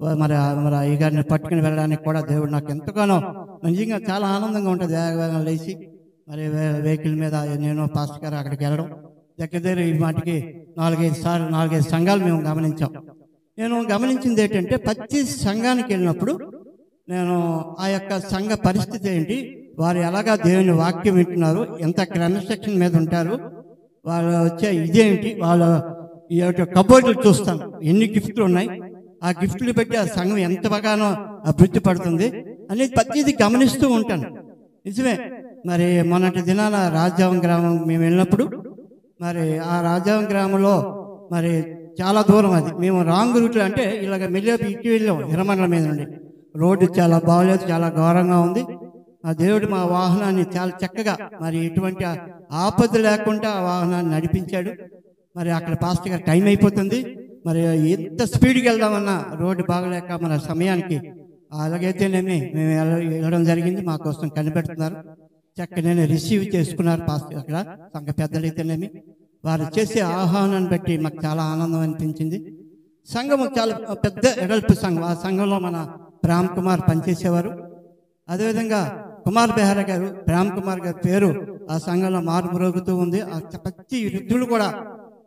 మరి మరి అయ్యగారిని పట్టుకుని వెళ్ళడానికి కూడా దేవుడు నాకు ఎంతగానో నిజంగా చాలా ఆనందంగా ఉంటుంది. వేగంగా లేచి మరి వెహికల్ మీద నేను పాస్టర్ గారు అక్కడికి వెళ్ళడం దగ్గర ఈ మాటికి 4-5 సంఘాలు మేము గమనించాం. నేను గమనించింది ఏంటంటే ప్రతి సంఘానికి వెళ్ళినప్పుడు నేను ఆ యొక్క సంఘ పరిస్థితి ఏంటి, వారు ఎలాగా దేవుని వాక్యం వింటున్నారు, ఎంత క్రమశిక్షణ మీద ఉంటారు, వాళ్ళు వచ్చే ఇదేంటి, వాళ్ళ ఈ యొక్క కబోర్డులు చూస్తాను ఎన్ని గిఫ్ట్లు ఉన్నాయి, ఆ గిఫ్ట్లు పెట్టి ఆ సంఘం ఎంత బాగానో అభివృద్ధి పడుతుంది అనేది ప్రతిదీ గమనిస్తూ ఉంటాను. నిజమే. మరి మొన్నటి దినాన రాజావం గ్రామం మేము వెళ్ళినప్పుడు మరి ఆ రాజావం గ్రామంలో మరి చాలా దూరం, అది మేము రాంగ్ రూట్లో అంటే ఇలాగ మెల్లిగా ఇటు వెళ్ళాం హిరమండల మీద నుండి. రోడ్డు చాలా బాగలేదు, చాలా ఘోరంగా ఉంది. ఆ దేవుడు మా వాహనాన్ని చాలా చక్కగా మరి ఎటువంటి ఆపద లేకుండా ఆ వాహనాన్ని నడిపించాడు. మరి అక్కడ పాస్టర్ గారు టైం అయిపోతుంది, మరి ఎంత స్పీడ్కి వెళ్దామన్నా రోడ్డు బాగలేక మన సమయానికి అలాగైతేనేమి మేము వెళ్ళడం జరిగింది. మా కోసం కనిపెడుతున్నారు, చక్కగా రిసీవ్ చేసుకున్నారు పాస్టర్ అక్కడ సంఘ పెద్దలైతేనేమి. వారు చేసే ఆహ్వానాన్ని బట్టి మాకు చాలా ఆనందం అనిపించింది. సంఘము చాలా పెద్ద ఎడల్పు సంఘం. ఆ సంఘంలో మన ప్రేమ్ కుమార్ పనిచేసేవారు. అదేవిధంగా కుమార్ బెహరా గారు, ప్రేమ్ కుమార్ గారి పేరు ఆ సంఘంలో మారుమ్రోగుతూ ఉంది. ఆ ప్రతి వృద్ధులు కూడా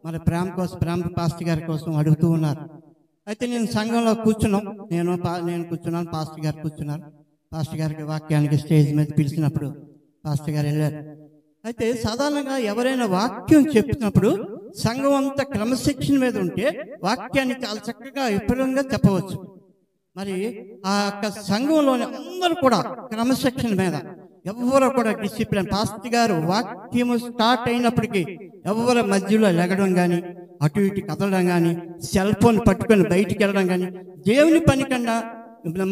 మరి ప్రేమ్ పాస్టర్ గారి కోసం అడుగుతూ ఉన్నారు. అయితే నేను సంఘంలో కూర్చున్నాం, నేను కూర్చున్నాను, పాస్టర్ గారు కూర్చున్నారు. పాస్టర్ గారికి వాక్యానికి స్టేజ్ మీద పిలిచినప్పుడు పాస్టర్ గారు వెళ్ళారు. అయితే సాధారణంగా ఎవరైనా వాక్యం చెప్తున్నప్పుడు సంఘం అంతా క్రమశిక్షణ మీద ఉంటే వాక్యాన్ని చాలా చక్కగా విపులంగా చెప్పవచ్చు. మరి ఆ యొక్క సంఘంలోని అందరూ కూడా క్రమశిక్షణ మీద, ఎవరు కూడా డిసిప్లిన్. పాస్టర్ గారు వాక్యము స్టార్ట్ అయినప్పటికీ ఎవరి మధ్యలో లెగడం కానీ, అటు ఇటు కదలడం కానీ, సెల్ ఫోన్ పట్టుకొని బయటికి వెళ్ళడం కానీ, దేవుని పని కన్నా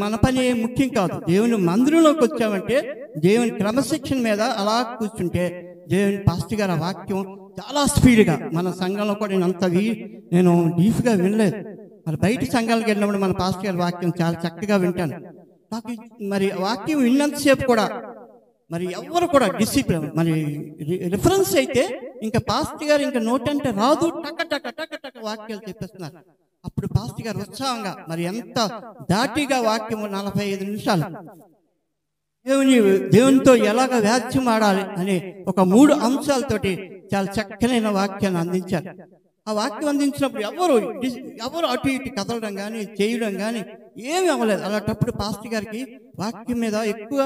మన పని ముఖ్యం కాదు. దేవుని మందిరంలోకి వచ్చామంటే దేవుని క్రమశిక్షణ మీద అలా కూర్చుంటే దేవుని పాస్టర్ గారు వాక్యం చాలా స్పీడ్గా, మన సంఘంలో కూడా నేను డీప్గా వినలేదు. మరి బయట సంఘాలకు వెళ్ళినప్పుడు మన పాస్టర్ గారి వాక్యం చాలా చక్కగా వింటాను. నాకు మరి వాక్యం విన్నంతసేపు కూడా మరి ఎవరు కూడా డిసిప్లిన్, మరి రిఫరెన్స్ అయితే ఇంకా పాస్టర్ గారు ఇంకా నోటంటే రాదు, టక టక టక టక వాక్యాలు చెప్పేస్తున్నారు. అప్పుడు పాస్టర్ గారు ఉత్సాహంగా మరి ఎంత దాటిగా వాక్యము 45 నిమిషాలు దేవునితో ఎలాగ వ్యాఖ్యం ఆడాలి అనే ఒక 3 అంశాలతోటి చాలా చక్కనైన వాక్యాన్ని అందించారు. ఆ వాక్యం అందించినప్పుడు ఎవరు అటు ఇటు కదలడం కానీ, చేయడం కానీ ఏమీ అవ్వలేదు. అలాంటప్పుడు పాస్టర్ గారికి వాక్యం మీద ఎక్కువ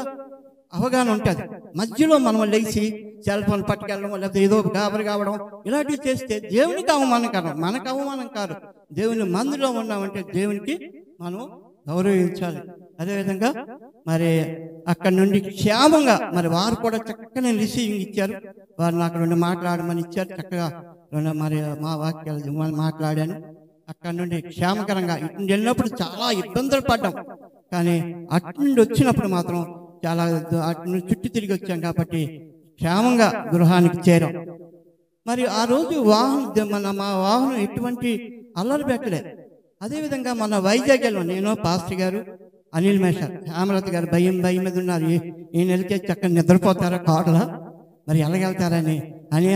అవగాహన ఉంటుంది. మధ్యలో మనం లేచి సెల్ ఫోన్ పట్టుకెళ్ళడం, లేకపోతే ఏదో గాబరి కావడం ఇలాంటివి చేస్తే దేవునికి అవమానకరం, మనకు అవమానం కాదు. దేవుని మందులో ఉన్నామంటే దేవునికి మనం గౌరవించాలి. అదేవిధంగా మరి అక్కడి నుండి క్షేమంగా మరి వారు కూడా చక్కని రిసీవింగ్ ఇచ్చారు. వారు నాకు 2 మాట్లాడమని ఇచ్చారు. చక్కగా మరి మా వాక్యాలు మాట్లాడాను. అక్కడి నుండి క్షేమకరంగా ఇటు వెళ్ళినప్పుడు చాలా ఇబ్బందులు పడ్డాం, కానీ అటు నుండి వచ్చినప్పుడు మాత్రం చాలా అటు నుండి చుట్టూ తిరిగి వచ్చాం కాబట్టి క్షేమంగా గృహానికి చేరాం. మరి ఆ రోజు మా వాహనం ఎటువంటి అల్లరి పెట్టలేదు. అదేవిధంగా మన వైజాగ్లో నేను, పాస్టర్ గారు, అనిల్ మేషర్, హేమలత గారు భయం మీద ఉన్నారు. ఈయన వెళ్తే చక్కగా నిద్రపోతారా కారులా, మరి ఎలాగెళ్తారని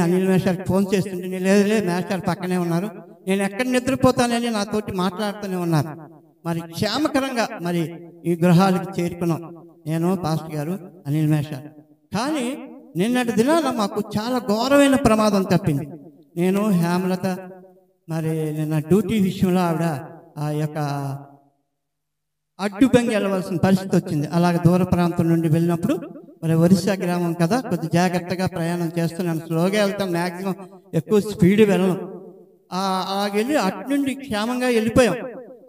అనిల్ మేషర్కి ఫోన్ చేస్తుంటే నేను లేదు మేషర్ పక్కనే ఉన్నారు, నేను ఎక్కడ నిద్రపోతానని నాతోటి మాట్లాడుతూనే ఉన్నారు. మరి క్షేమకరంగా మరి ఈ గృహాలకు చేరుకున్నాం నేను, పాస్టర్ గారు, అనిల్ మేషర్. కానీ నిన్నటి దినాన మాకు చాలా ఘోరమైన ప్రమాదం తప్పింది. నేను, హేమలత మరి నిన్న డ్యూటీ విషయంలో ఆవిడ ఆ యొక్క అడ్డుబంగి వెళ్ళవలసిన పరిస్థితి వచ్చింది. అలాగే దూర ప్రాంతం నుండి వెళ్ళినప్పుడు మరి ఒరిస్సా గ్రామం కదా, కొద్ది జాగ్రత్తగా ప్రయాణం చేస్తున్నాను. స్లోగా వెళ్తాం, మ్యాక్సిమం ఎక్కువ స్పీడ్ వెళ్ళను. అలాగెళ్ళి అటు నుండి క్షేమంగా వెళ్ళిపోయాం.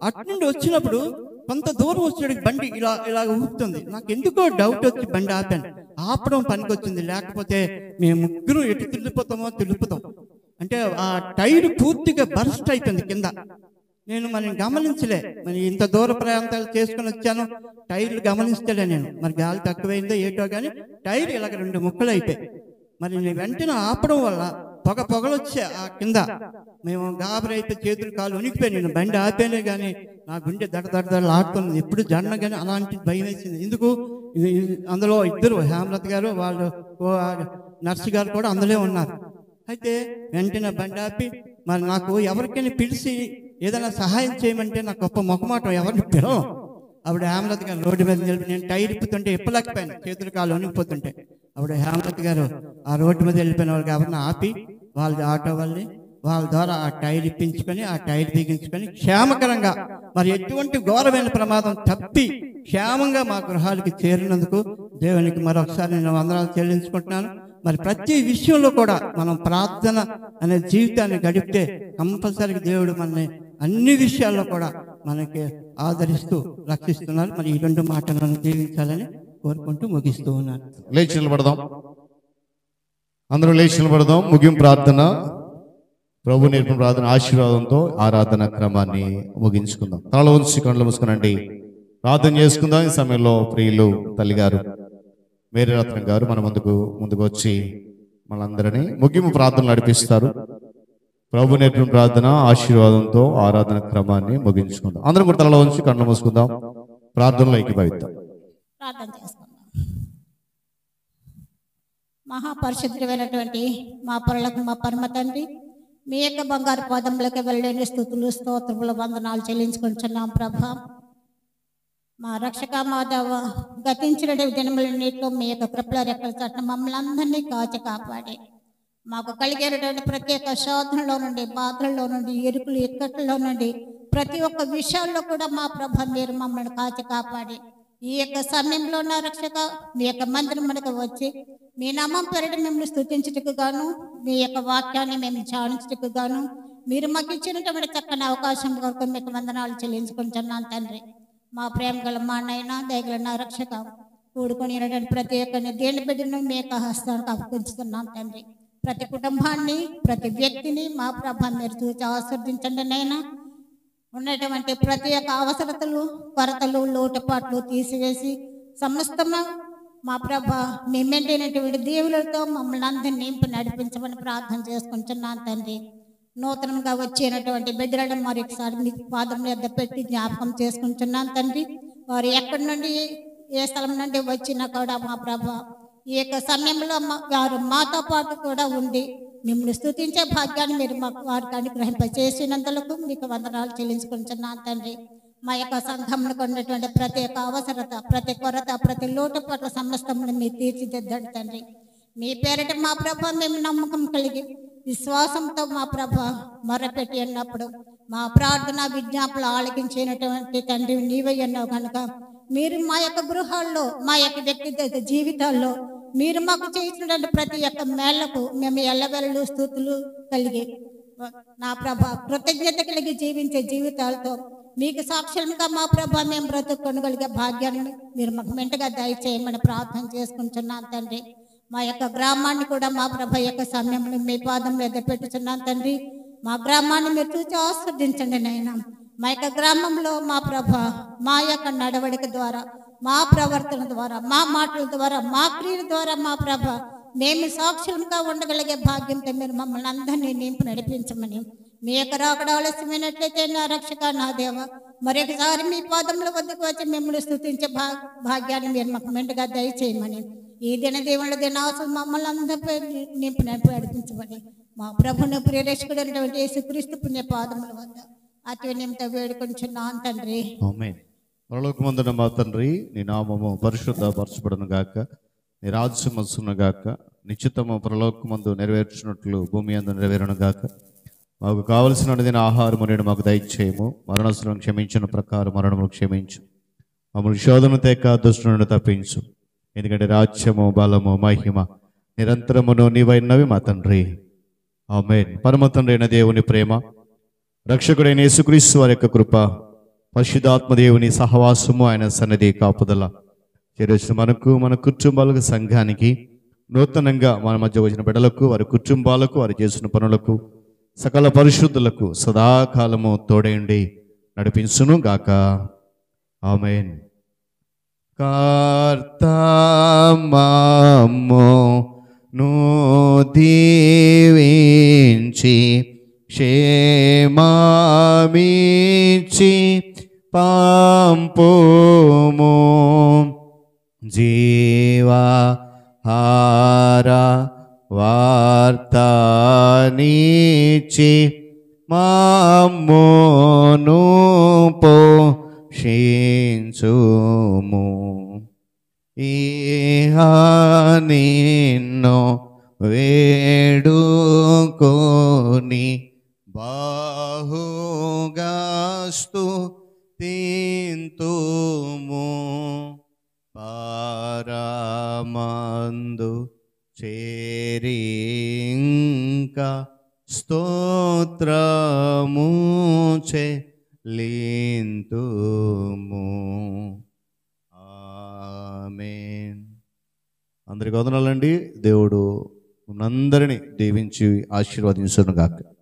అటు నుండి వచ్చినప్పుడు కొంత దూరం వచ్చేటికి బండి ఇలా ఊపుతుంది. నాకు ఎందుకో డౌట్ వచ్చి బండి ఆపాను. ఆపడం పనికొచ్చింది, లేకపోతే మేము ముగ్గురు ఎటు తిరుగుతాం. అంటే ఆ టైర్ పూర్తిగా బర్స్ట్ అయిపోయింది కింద. నేను మరి గమనించలే, మరి ఇంత దూర ప్రాంతాలు చేసుకుని వచ్చాను, టైర్లు గమనించలే నేను. మరి గాలి తక్కువైందో ఏటో కానీ టైర్ ఇలాగ 2 ముక్కలు అయిపోయాయి. మరి నేను వెంటనే ఆపడం వల్ల పొగలొచ్చే ఆ కింద. మేము గాబరి అయితే చేతులు కాళ్ళు ఉనికిపోయి నేను బండి ఆపేనే కానీ నా గుండె దడదడదలు ఆడుతుంది. ఎప్పుడు జన్న కానీ అలాంటి భయం వేసింది. ఎందుకు అందులో ఇద్దరు, హేమలత గారు, వాళ్ళు నర్సు గారు కూడా అందులో ఉన్నారు. అయితే వెంటనే బండి ఆపి మరి నాకు ఎవరికైనా పిలిచి ఏదైనా సహాయం చేయమంటే నాకు గొప్ప మొహమాటం, ఎవరిని పిలవం. ఆవిడ హేమలత గారు రోడ్డు మీద నిలిపి నేను టైర్ ఇప్పుతుంటే ఇప్పలేకపోయాను, చేతులు కాళ్ళు వణికిపోతుంటే ఆవిడ హేమలత గారు ఆ రోడ్డు మీద వెళ్ళిపోయిన వాళ్ళు కాబట్టి ఆపి వాళ్ళ ఆటో వాళ్ళని వాళ్ళ ద్వారా ఆ టైర్ ఇప్పించుకొని ఆ టైర్ బిగించుకొని క్షేమకరంగా మరి ఎటువంటి ఘోరమైన ప్రమాదం తప్పి క్షేమంగా మా గృహాలకి చేరినందుకు దేవునికి మరొకసారి నేను వందనాలు చెల్లించుకుంటున్నాను. మరి ప్రతి విషయంలో కూడా మనం ప్రార్థన అనే జీవితాన్ని గడిపితే కంపల్సరీగా దేవుడు మనల్ని అన్ని విషయాల్లో కూడా మనకి ఆదరిస్తూ రక్షిస్తున్నారు. మరి ఈ రెండు మాటలను జీవించాలని కోరుకుంటూ ముగిస్తూ ఉన్నాను. లేచి నిలబడదాం, అందరూ లేచి నిలబడదాం. ముగింపు ప్రార్థన, ప్రభు నేర్పిన ప్రార్థన ఆశీర్వాదంతో ఆరాధన క్రమాన్ని ముగించుకుందాం. తల ఉంచి కళ్ళు మూసుకునండి, ప్రార్థన చేసుకుందాం. ఈ సమయంలో ప్రియులు తల్లిగారు మేరీరత్నం గారు మన ముందుకు వచ్చి మనందరినీ ముగింపు ప్రార్థనలు నడిపిస్తారు. ప్రభు నేర్పిన ప్రార్థన ఆశీర్వాదంతో ఆరాధన క్రమాన్ని ముగించుకుందాం. అందరం కూడా తలలో ఉంచి కళ్ళు మూసుకుందాం, ప్రార్థనలో ఏకీభవిద్దాం. ప్రార్థన చేసుకుందాం. మహాపరిశుద్ధమైనటువంటి మా పరులకు మా పరమ తండ్రి, మీ యొక్క బంగారు పాదములకు వెళ్ళలేని స్తుతులు స్తోత్రములు వందనాలు చెల్లించుకుంటున్నాం ప్రభా. మా రక్షక మాధవ, గతించిన దినములన్నింటిలో మీ యొక్క కృపల రెక్కల చట్టం మమ్మల్ని అందరినీ కాచి కాపాడి మాకు కలిగేటటువంటి ప్రత్యేక శోధనలో నుండి, బాధల్లో నుండి, ఇరుకులు ఇక్కట్లో నుండి ప్రతి ఒక్క విషయాల్లో కూడా మా ప్రభ మీరు మమ్మల్ని కాచి కాపాడి ఈ యొక్క సమయంలో నా రక్షక మీ యొక్క మందిరం మనకు వచ్చి మీ నామం పేరిట మిమ్మల్ని స్తుతించుటకు గాను, మీ యొక్క వాక్యాన్ని మేము ధ్యానించుటకు గాను మీరు మాకు ఇచ్చినటువంటి చక్కని అవకాశం కొరకు మీకు వందనాలు చెల్లించుకుంటున్నాను తండ్రి. మా ప్రేమ గల మా నాయన, దయగల నా రక్షక, కూడుకొని ప్రతి ఒక్కరిని దేని బిడ్డను మీ యొక్క హస్తానికి అప్పగించుతున్నాం తండ్రి. ప్రతి కుటుంబాన్ని, ప్రతి వ్యక్తిని మా ప్రభ మీరు చూసి ఆస్వాదించండి నైనా. ఉన్నటువంటి ప్రతి ఒక్క అవసరతలు, కొరతలు, లోటుపాట్లు తీసివేసి సమస్తము మా ప్రభ మీ మెండైనటువంటి దేవులతో మమ్మల్ని అందరినీ నింపి నడిపించమని ప్రార్థన చేసుకుంటున్నాను తండ్రి. నూతనంగా వచ్చినటువంటి బిడ్డలను మరొకసారి మీ పాదం మీద పెట్టి జ్ఞాపకం చేసుకుంటున్నాను తండ్రి. వారు ఎక్కడి నుండి ఏ స్థలం నుండి వచ్చినా కూడా మా ప్రభ ఈ యొక్క సమయంలో వారు మాతో పాటు కూడా ఉండి మిమ్మల్ని స్తుతించే భాగ్యాన్ని మీరు మాకు వారికి అనుగ్రహింపచేసినందులకు మీకు వందనాలు చెల్లించుకుంటున్నాను తండ్రి. మా యొక్క సంఘంలో ఉన్నటువంటి ప్రతి ఒక్క అవసరత, ప్రతి కొరత, ప్రతి లోటుపాట్ల సమస్తమును మీరు తీర్చిదిద్దండి తండ్రి. మీ పేరిట మా ప్రభ మేము నమ్మకం కలిగి విశ్వాసంతో మా ప్రభ మొరపెట్టి అన్నప్పుడు మా ప్రార్థన విజ్ఞాపనలు ఆలకించినటువంటి తండ్రి నీవై అన్నావు కనుక మీరు మా యొక్క గృహాల్లో, మా యొక్క వ్యక్తిగత జీవితాల్లో మీరు మాకు చేసినటువంటి ప్రతి ఒక్క మేళ్లకు మేము ఎల్లవెల్లలు స్తుతులు కలిగి నా ప్రభ కృతజ్ఞత కలిగి జీవించే జీవితాలతో మీకు సాక్ష్యంగా మా ప్రభ మేము బ్రతుకొనగలిగే భాగ్యాన్ని మీరు మాకు మెంటగా దయచేయమని ప్రార్థన చేసుకుంటున్నాను తండ్రి. మా యొక్క గ్రామాన్ని కూడా మా ప్రభ యొక్క సమయంలో మీ పాదంలో ఎదురుపెట్టుచున్నాను తండ్రి. మా గ్రామాన్ని మీరు చూసి ఆస్వాదించండి నైనా. మా యొక్క గ్రామంలో మా ప్రభ మా యొక్క నడవడిక ద్వారా, మా ప్రవర్తన ద్వారా, మా మాటల ద్వారా, మా క్రియల ద్వారా మా ప్రభ మేము సాక్షులుగా ఉండగలిగే భాగ్యంతో మీరు మమ్మల్ని అందరినీ నింపి నడిపించమని, మీ యొక్క రాకడ ఆలస్యమైనట్లయితే నా రక్షక నా దేవ మరొకసారి మీ పాదముల వద్దకు వచ్చి మిమ్మల్ని స్తుతించే భాగ్యాన్ని మీరు మాకు మెండుగా దయచేయమని, ఈ దినదేవుల దినాసులు మమ్మల్ని అందరిపై నింపి నడిపించమని మా ప్రభును ప్రియరక్షకుడైనటువంటి యేసుక్రీస్తు పుణ్య పాదముల వద్ద అతి నిమిత వేడుకొంచున్నాను తండ్రి. ఆమేన్. పరలోకమందున మా తండ్రి, నీ నామము పరిశుద్ధపరచబడును గాక, నీ రాజ్యం వచ్చును గాక, నిశ్చితము పరలోకమందు నెరవేర్చినట్లు భూమి అందు నెరవేరును గాక. మాకు కావలసిన దిన ఆహారము నేడు మాకు దయచేయము, మరణాసులను క్షమించిన ప్రకారం మరణమును క్షమించు, మమ్మల్ని శోధన తేక దుష్టు నుండి తప్పించు. ఎందుకంటే రాజ్యము, బలము, మహిమ నిరంతరమును నీవైనవి మా తండ్రి. ఆమేన్. పరమ తండ్రి అయిన దేవుని ప్రేమ, రక్షకుడైన యేసుక్రీస్తు వారి యొక్క కృప, పరిశుద్ధాత్మ దేవుని సహవాసము, ఆయన సన్నిధి కాపుదల చేరొచ్చిన మనకు, మన కుటుంబాలకు, సంఘానికి, నూతనంగా మన మధ్య వచ్చిన బిడ్డలకు, వారి కుటుంబాలకు, వారు చేసిన పనులకు, సకల పరిశుద్ధులకు సదాకాలము తోడేండి నడిపించును గాక. ఆమేన్. కర్తమమ్ము దీవించి క్షేమమిచ్చి పంపుము, జీవహార వార్తనిచ్చి మమ్మును పోషించుము. ఇహ నిన్ను వేడుకొని బాహుగా స్తుతింతుము. పరమందు చేరింకా స్తోత్రము చెల్లింతుము. ఆమేన్. అందరికి వందనాలండి. దేవుడు మనందరినీ దీవించి ఆశీర్వదించును గాక.